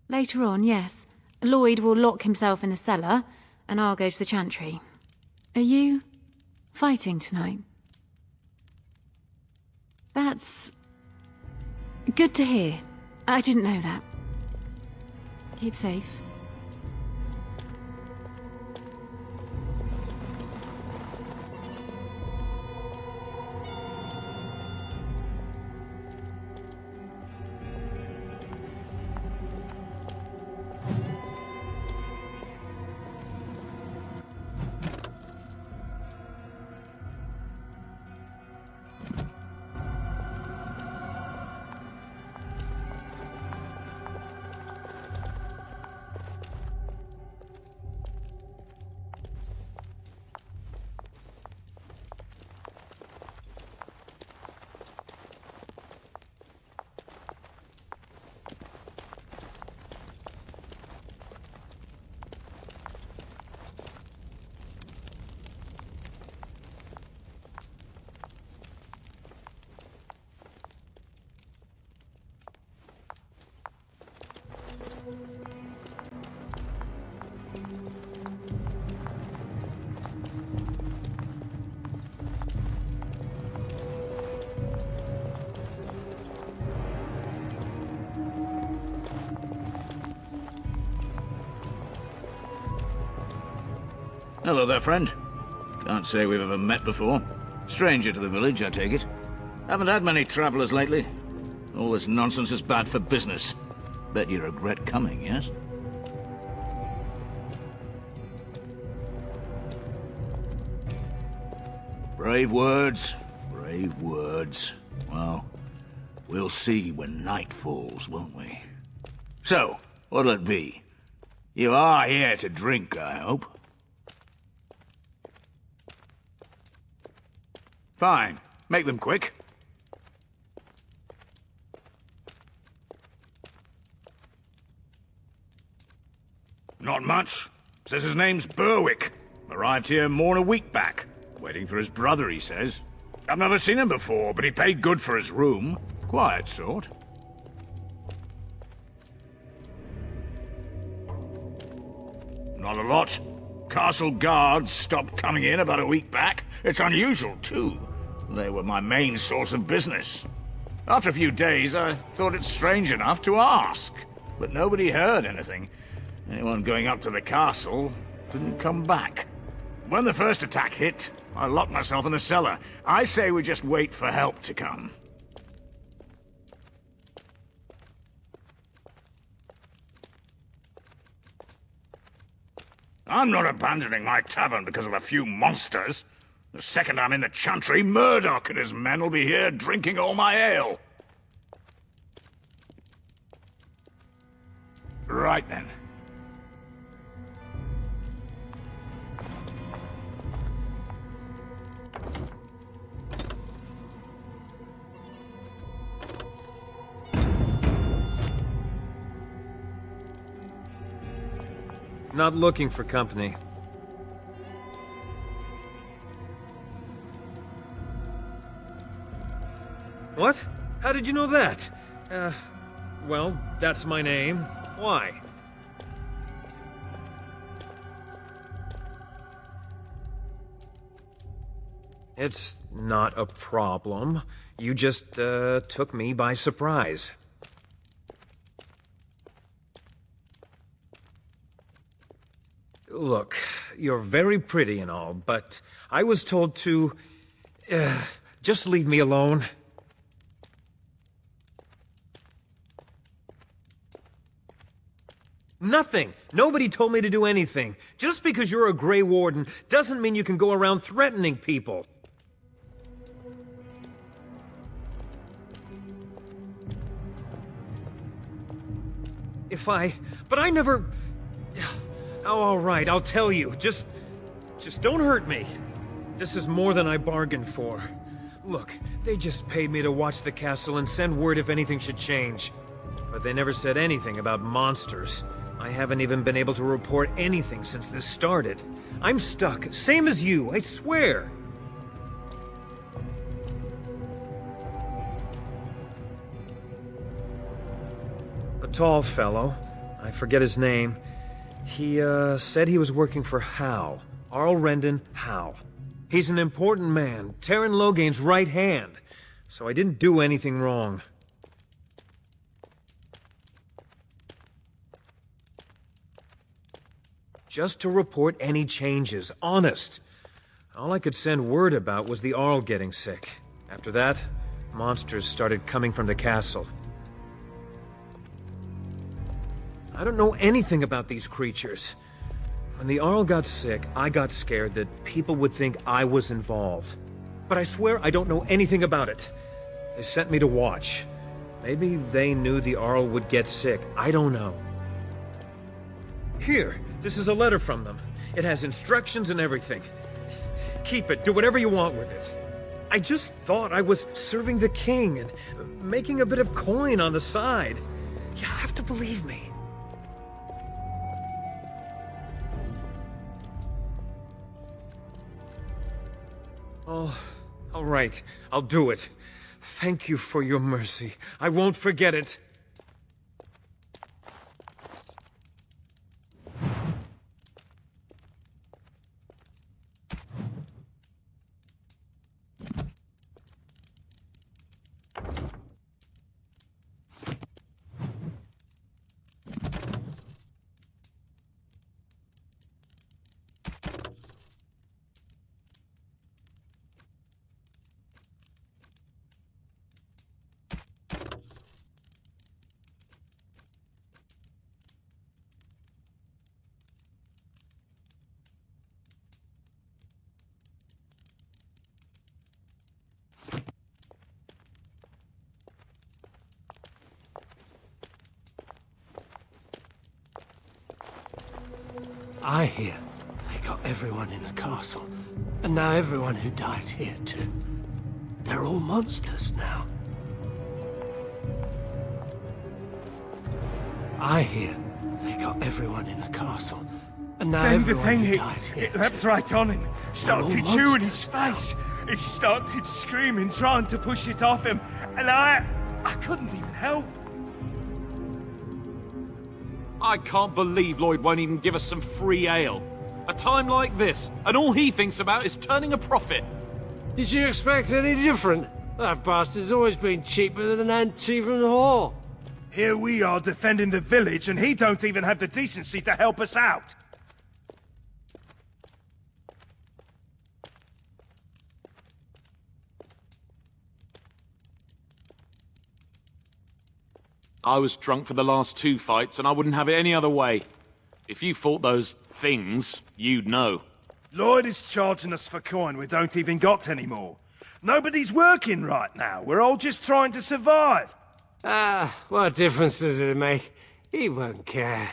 Later on, yes. Lloyd will lock himself in the cellar, and I'll go to the chantry. Are you fighting tonight? That's good to hear. I didn't know that. Keep safe. Hello there, friend. Can't say we've ever met before. Stranger to the village, I take it. Haven't had many travelers lately. All this nonsense is bad for business. Bet you regret coming, yes? Brave words, brave words. Well, we'll see when night falls, won't we? So, what'll it be? You are here to drink, I hope. Fine. Make them quick. Not much. Says his name's Berwick. Arrived here more than a week back. Waiting for his brother, he says. I've never seen him before, but he paid good for his room. Quiet sort. Not a lot. Castle guards stopped coming in about a week back. It's unusual, too. They were my main source of business. After a few days, I thought it strange enough to ask. But nobody heard anything. Anyone going up to the castle didn't come back. When the first attack hit, I locked myself in the cellar. I say we just wait for help to come. I'm not abandoning my tavern because of a few monsters. The second I'm in the chantry, Murdoch and his men will be here drinking all my ale. Right then. Not looking for company. What? How did you know that? Well, that's my name. Why? It's not a problem. You just, took me by surprise. Look, you're very pretty and all, but I was told to... just leave me alone. Nothing! Nobody told me to do anything. Just because you're a Grey Warden doesn't mean you can go around threatening people. But I never... Oh, all right, I'll tell you. Just don't hurt me. This is more than I bargained for. Look, they just paid me to watch the castle and send word if anything should change. But they never said anything about monsters. I haven't even been able to report anything since this started. I'm stuck, same as you, I swear. A tall fellow, I forget his name. He, said he was working for Howe. Arl Rendon Howe. He's an important man, Taron Loghain's right hand. So I didn't do anything wrong. Just to report any changes, honest. All I could send word about was the Arl getting sick. After that, monsters started coming from the castle. I don't know anything about these creatures. When the Arl got sick, I got scared that people would think I was involved. But I swear I don't know anything about it. They sent me to watch. Maybe they knew the Arl would get sick. I don't know. Here, this is a letter from them. It has instructions and everything. Keep it. Do whatever you want with it. I just thought I was serving the king and making a bit of coin on the side. You have to believe me. Oh, all right. I'll do it. Thank you for your mercy. I won't forget it. I hear they got everyone in the castle, and now everyone who died here too. They're all monsters now. I hear they got everyone in the castle, and now Then the everyone thing who died here it leapt right on him, started all chewing his monsters face. He started screaming, trying to push it off him, and I couldn't even help. I can't believe Lloyd won't even give us some free ale. A time like this, and all he thinks about is turning a profit. Did you expect any different? That bastard's always been cheaper than an ante from the hall. Here we are defending the village, and he don't even have the decency to help us out. I was drunk for the last 2 fights, and I wouldn't have it any other way. If you fought those things, you'd know. Lloyd is charging us for coin we don't even got anymore. Nobody's working right now. We're all just trying to survive. Ah, what difference does it make? He won't care.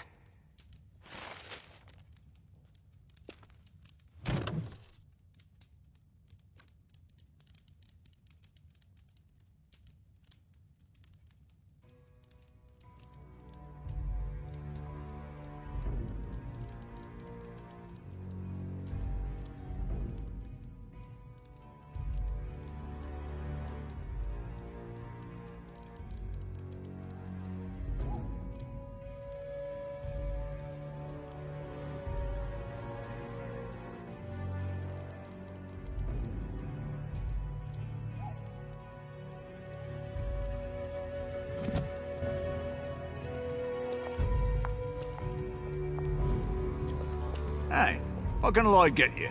Hey, what can Lloyd get you?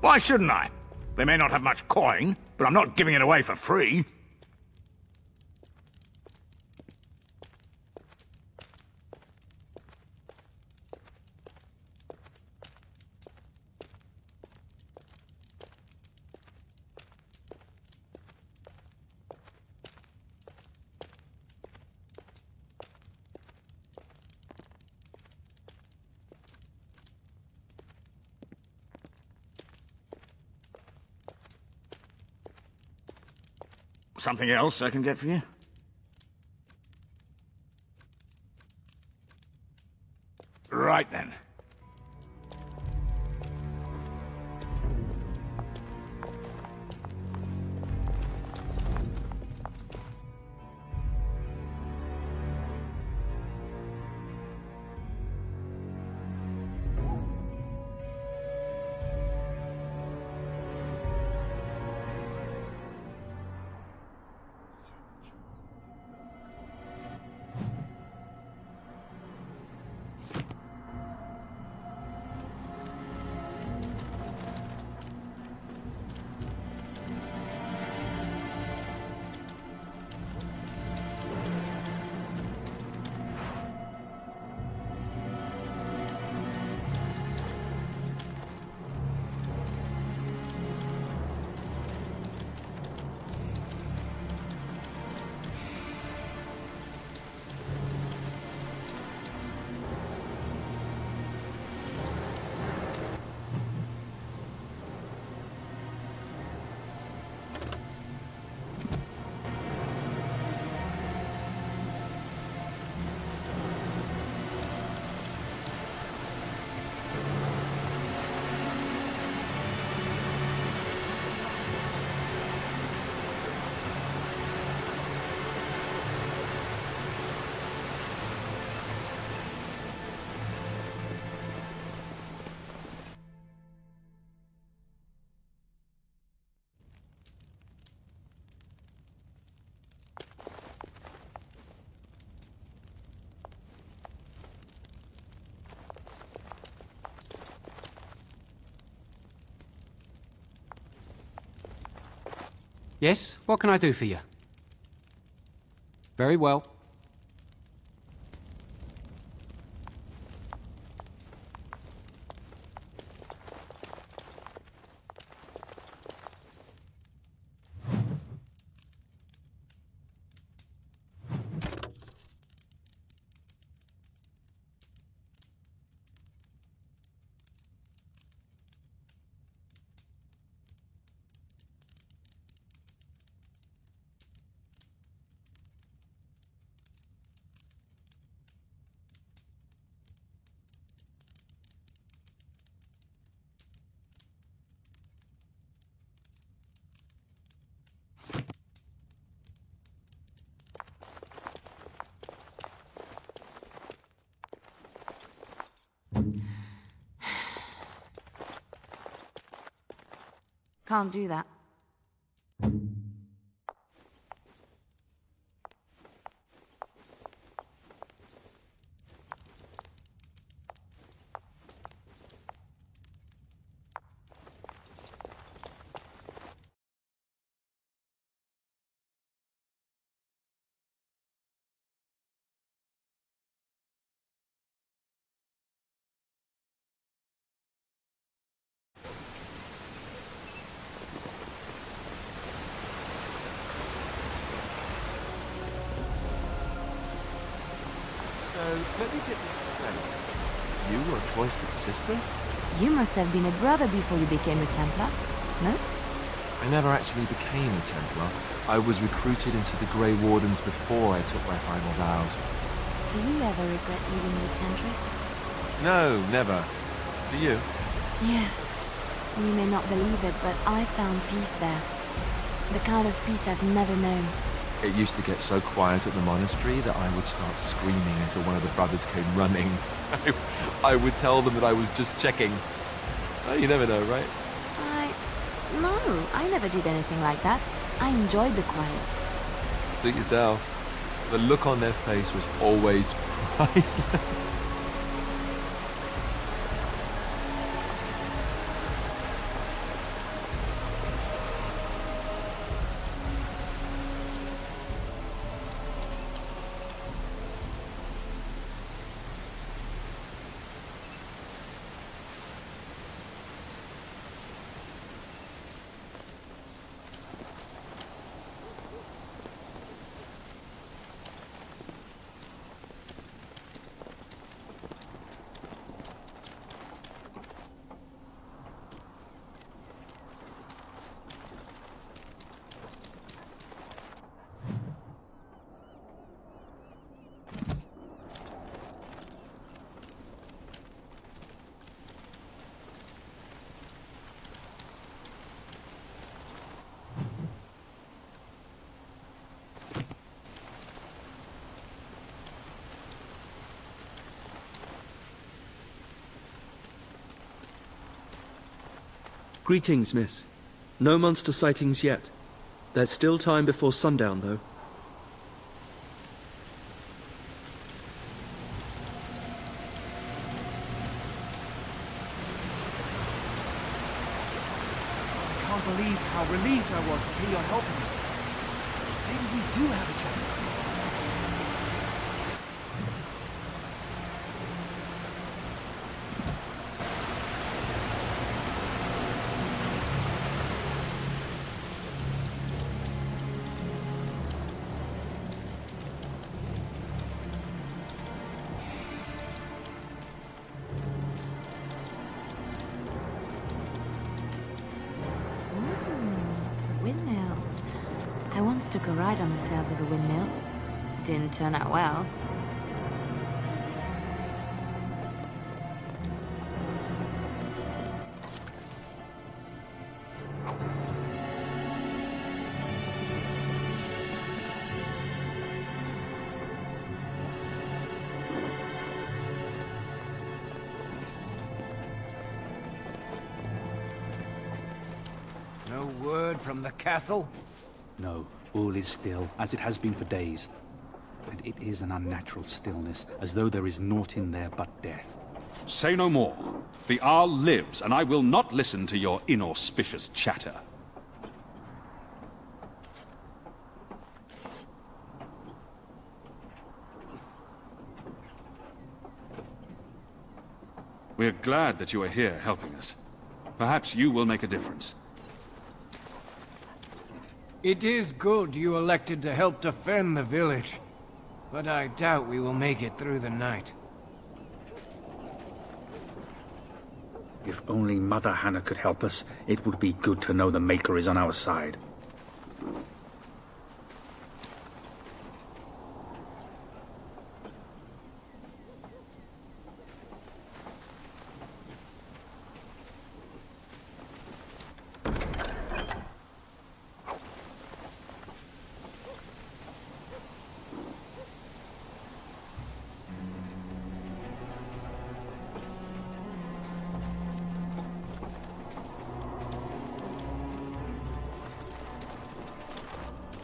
Why shouldn't I? They may not have much coin, but I'm not giving it away for free. Something else I can get for you? Right then. Yes, what can I do for you? Very well. Can't do that. So, let me get this straight. You were a cloistered sister? You must have been a brother before you became a Templar, no? I never actually became a Templar. I was recruited into the Grey Wardens before I took my final vows. Do you ever regret leaving the Chantry? No, never. Do you? Yes. You may not believe it, but I found peace there. The kind of peace I've never known. It used to get so quiet at the monastery that I would start screaming until one of the brothers came running. I would tell them that I was just checking. Oh, you never know, right? No, I never did anything like that. I enjoyed the quiet. Suit yourself. The look on their face was always priceless. Greetings, miss. No monster sightings yet. There's still time before sundown, though. I can't believe how relieved I was to hear you're helping us. Maybe we do have a chance to meet. Windmill. I once took a ride on the sails of a windmill. Didn't turn out well. No word from the castle? No, all is still, as it has been for days. And it is an unnatural stillness, as though there is naught in there but death. Say no more. The Arl lives, and I will not listen to your inauspicious chatter. We're glad that you are here helping us. Perhaps you will make a difference. It is good you elected to help defend the village, but I doubt we will make it through the night. If only Mother Hannah could help us, it would be good to know the Maker is on our side.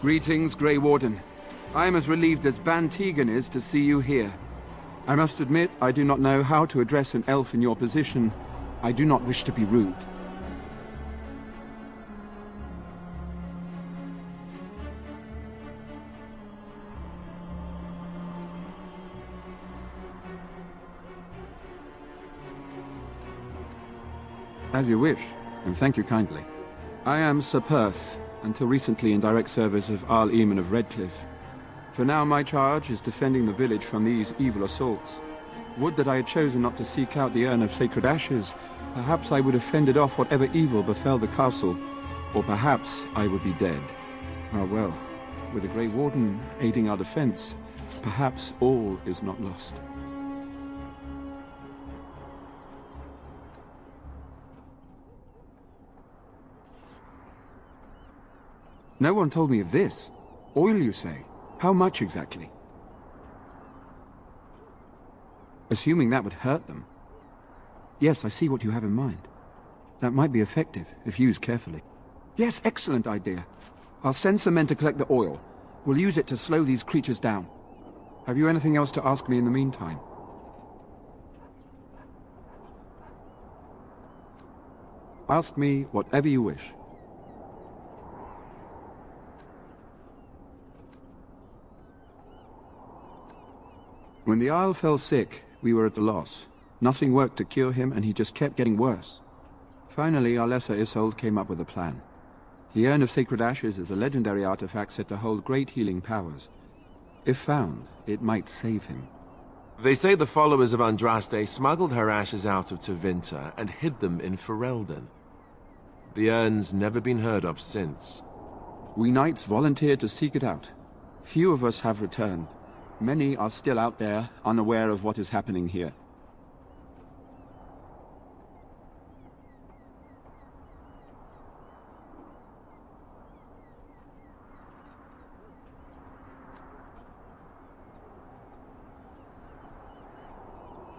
Greetings, Grey Warden. I am as relieved as Ban Tegan is to see you here. I must admit, I do not know how to address an elf in your position. I do not wish to be rude. As you wish, and thank you kindly. I am Sir Perth, until recently in direct service of Arl Eamon of Redcliffe. For now my charge is defending the village from these evil assaults. Would that I had chosen not to seek out the urn of sacred ashes. Perhaps I would have fended off whatever evil befell the castle, or perhaps I would be dead. Ah well, with the Grey Warden aiding our defense, perhaps all is not lost. No one told me of this. Oil, you say? How much exactly? Assuming that would hurt them. Yes, I see what you have in mind. That might be effective, if used carefully. Yes, excellent idea. I'll send some men to collect the oil. We'll use it to slow these creatures down. Have you anything else to ask me in the meantime? Ask me whatever you wish. When the Isle fell sick, we were at a loss. Nothing worked to cure him, and he just kept getting worse. Finally, our lesser Isolde came up with a plan. The Urn of Sacred Ashes is a legendary artifact said to hold great healing powers. If found, it might save him. They say the followers of Andraste smuggled her ashes out of Tevinter and hid them in Ferelden. The urn's never been heard of since. We knights volunteered to seek it out. Few of us have returned. Many are still out there, unaware of what is happening here.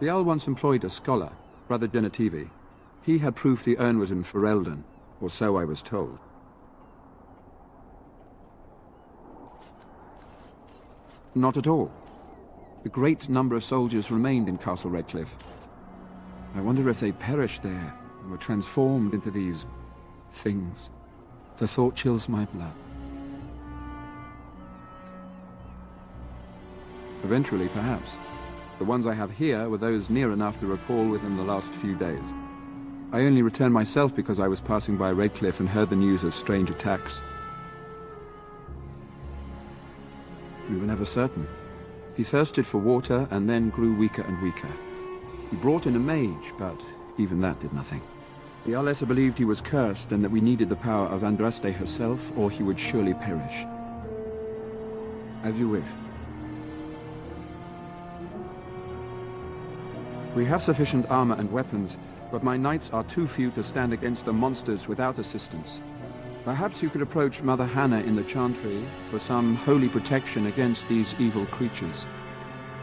The Earl once employed a scholar, Brother Genetivi. He had proof the urn was in Ferelden, or so I was told. Not at all. A great number of soldiers remained in Castle Redcliffe. I wonder if they perished there and were transformed into these things. The thought chills my blood. Eventually, perhaps. The ones I have here were those near enough to recall within the last few days. I only returned myself because I was passing by Redcliffe and heard the news of strange attacks. We were never certain. He thirsted for water and then grew weaker and weaker. He brought in a mage, but even that did nothing. The Alessa believed he was cursed and that we needed the power of Andraste herself, or he would surely perish. As you wish. We have sufficient armor and weapons, but my knights are too few to stand against the monsters without assistance. Perhaps you could approach Mother Hannah in the Chantry for some holy protection against these evil creatures.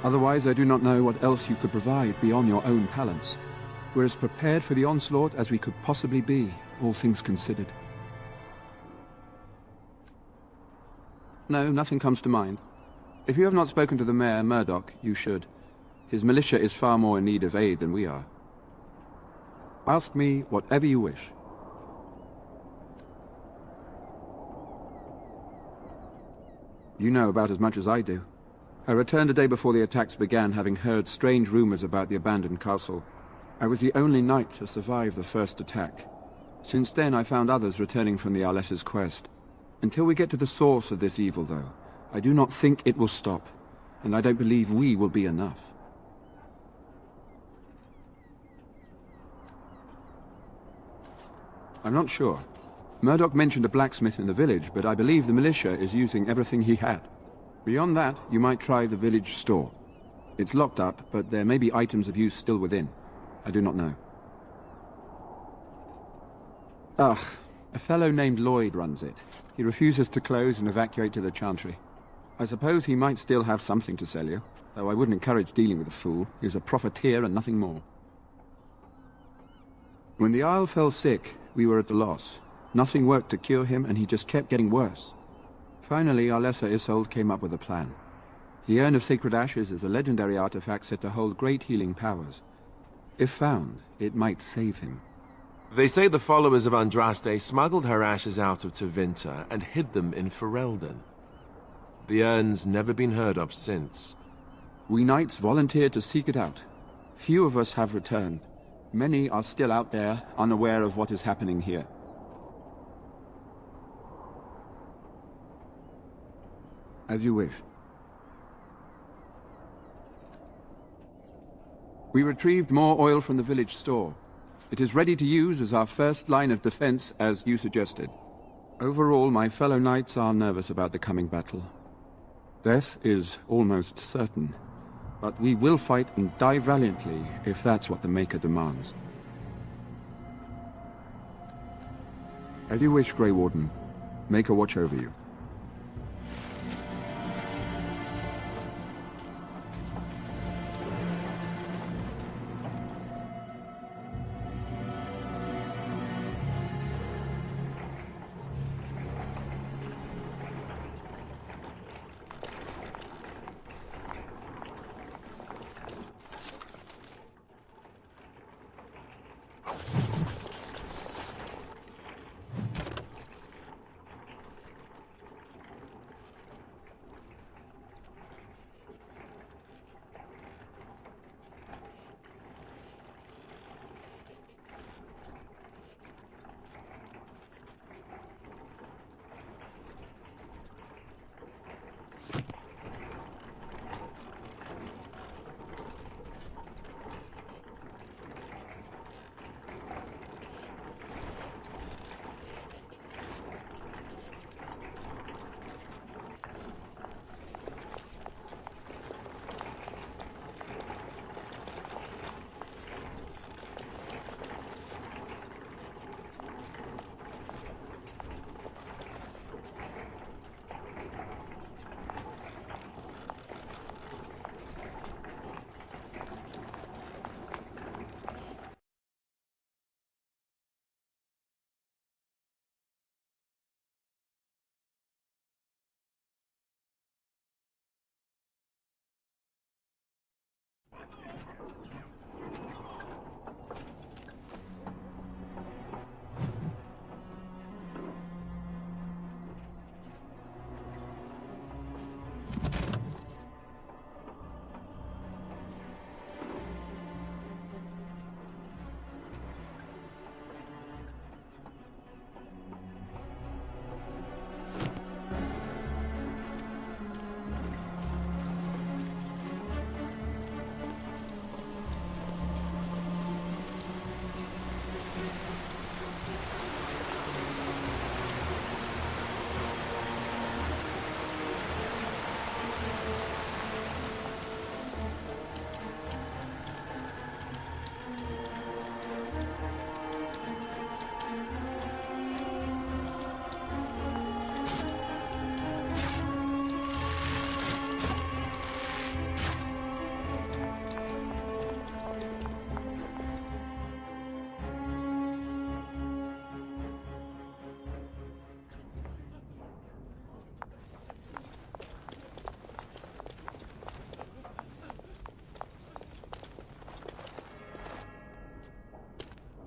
Otherwise, I do not know what else you could provide beyond your own talents. We're as prepared for the onslaught as we could possibly be, all things considered. No, nothing comes to mind. If you have not spoken to the Mayor, Murdoch, you should. His militia is far more in need of aid than we are. Ask me whatever you wish. You know about as much as I do. I returned a day before the attacks began, having heard strange rumors about the abandoned castle. I was the only knight to survive the first attack. Since then, I found others returning from the Arlessa's quest. Until we get to the source of this evil, though, I do not think it will stop, and I don't believe we will be enough. I'm not sure. Murdoch mentioned a blacksmith in the village, but I believe the militia is using everything he had. Beyond that, you might try the village store. It's locked up, but there may be items of use still within. I do not know. Ugh, a fellow named Lloyd runs it. He refuses to close and evacuate to the Chantry. I suppose he might still have something to sell you, though I wouldn't encourage dealing with a fool. He's a profiteer and nothing more. When the Isle fell sick, we were at a loss. Nothing worked to cure him, and he just kept getting worse. Finally, our lesser Isolde came up with a plan. The Urn of Sacred Ashes is a legendary artifact said to hold great healing powers. If found, it might save him. They say the followers of Andraste smuggled her ashes out of Tevinter and hid them in Ferelden. The urn's never been heard of since. We knights volunteered to seek it out. Few of us have returned. Many are still out there, unaware of what is happening here. As you wish. We retrieved more oil from the village store. It is ready to use as our first line of defense, as you suggested. Overall, my fellow knights are nervous about the coming battle. Death is almost certain, but we will fight and die valiantly if that's what the Maker demands. As you wish, Grey Warden. Maker watch over you.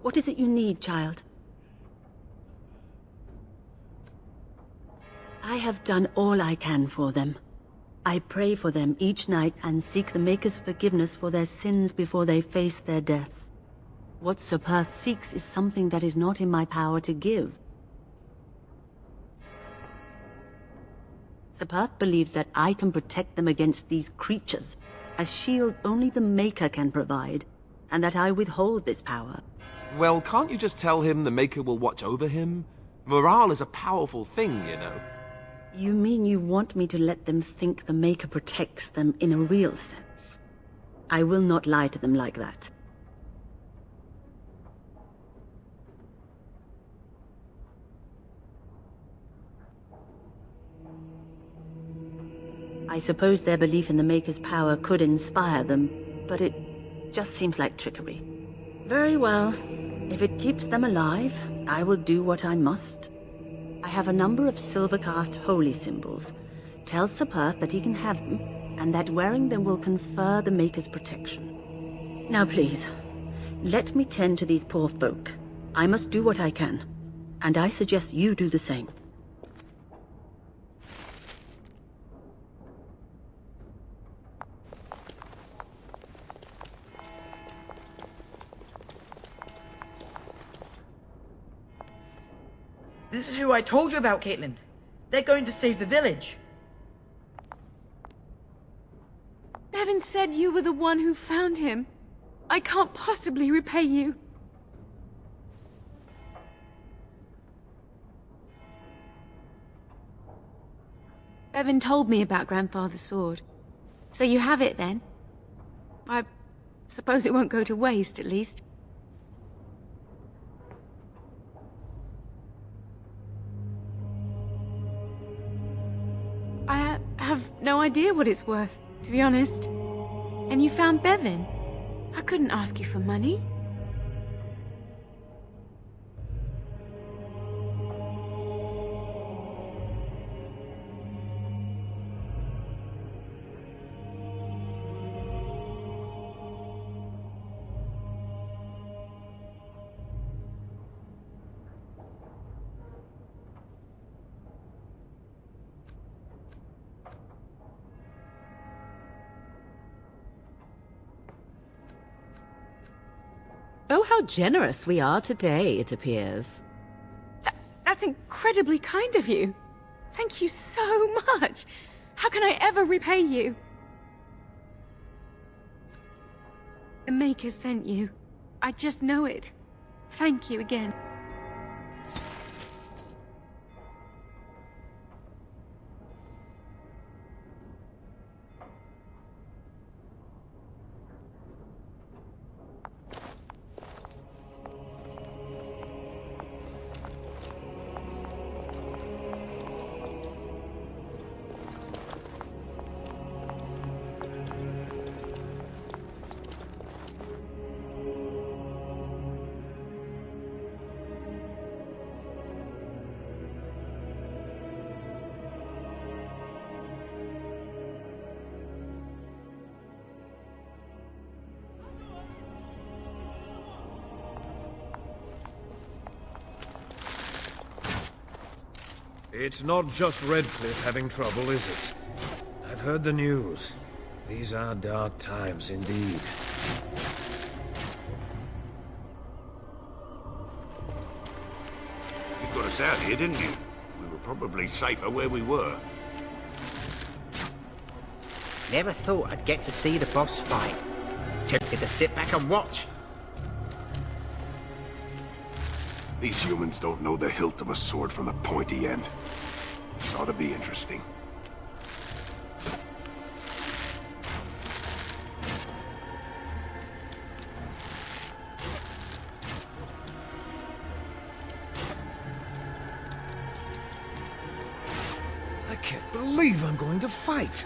What is it you need, child? I have done all I can for them. I pray for them each night and seek the Maker's forgiveness for their sins before they face their deaths. What Sir Perth seeks is something that is not in my power to give. Sir Perth believes that I can protect them against these creatures, a shield only the Maker can provide, and that I withhold this power. Well, can't you just tell him the Maker will watch over him? Morale is a powerful thing, you know. You mean you want me to let them think the Maker protects them in a real sense? I will not lie to them like that. I suppose their belief in the Maker's power could inspire them, but it just seems like trickery. Very well. If it keeps them alive, I will do what I must. I have a number of silver-cast holy symbols. Tell Sir Perth that he can have them, and that wearing them will confer the Maker's protection. Now please, let me tend to these poor folk. I must do what I can, and I suggest you do the same. This is who I told you about, Caitlin. They're going to save the village. Bevan said you were the one who found him. I can't possibly repay you. Bevan told me about Grandfather's sword. So you have it then? I suppose it won't go to waste, at least. I have no idea what it's worth, to be honest. And you found Bevan? I couldn't ask you for money. Oh, how generous we are today, it appears. That's incredibly kind of you. Thank you so much. How can I ever repay you? The Maker sent you. I just know it. Thank you again. It's not just Redcliffe having trouble, is it? I've heard the news. These are dark times indeed. You got us out here, didn't you? We were probably safer where we were. Never thought I'd get to see the boss fight. Tempted to sit back and watch. These humans don't know the hilt of a sword from the pointy end. This ought to be interesting. I can't believe I'm going to fight.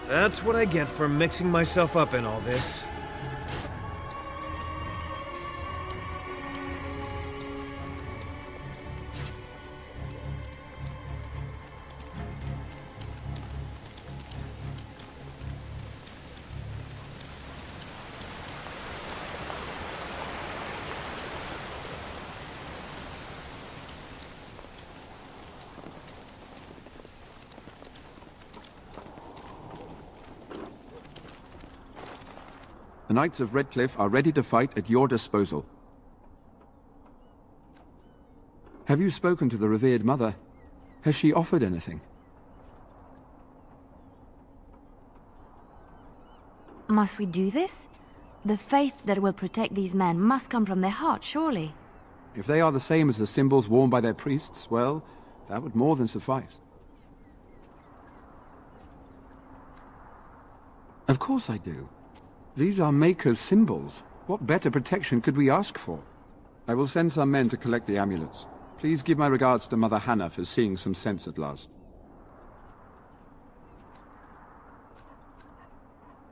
That's what I get for mixing myself up in all this. The Knights of Redcliffe are ready to fight at your disposal. Have you spoken to the revered mother? Has she offered anything? Must we do this? The faith that will protect these men must come from their heart, surely. If they are the same as the symbols worn by their priests, well, that would more than suffice. Of course I do. These are Maker's symbols. What better protection could we ask for? I will send some men to collect the amulets. Please give my regards to Mother Hannah for seeing some sense at last.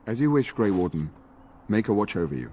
As you wish, Grey Warden. Maker watch over you.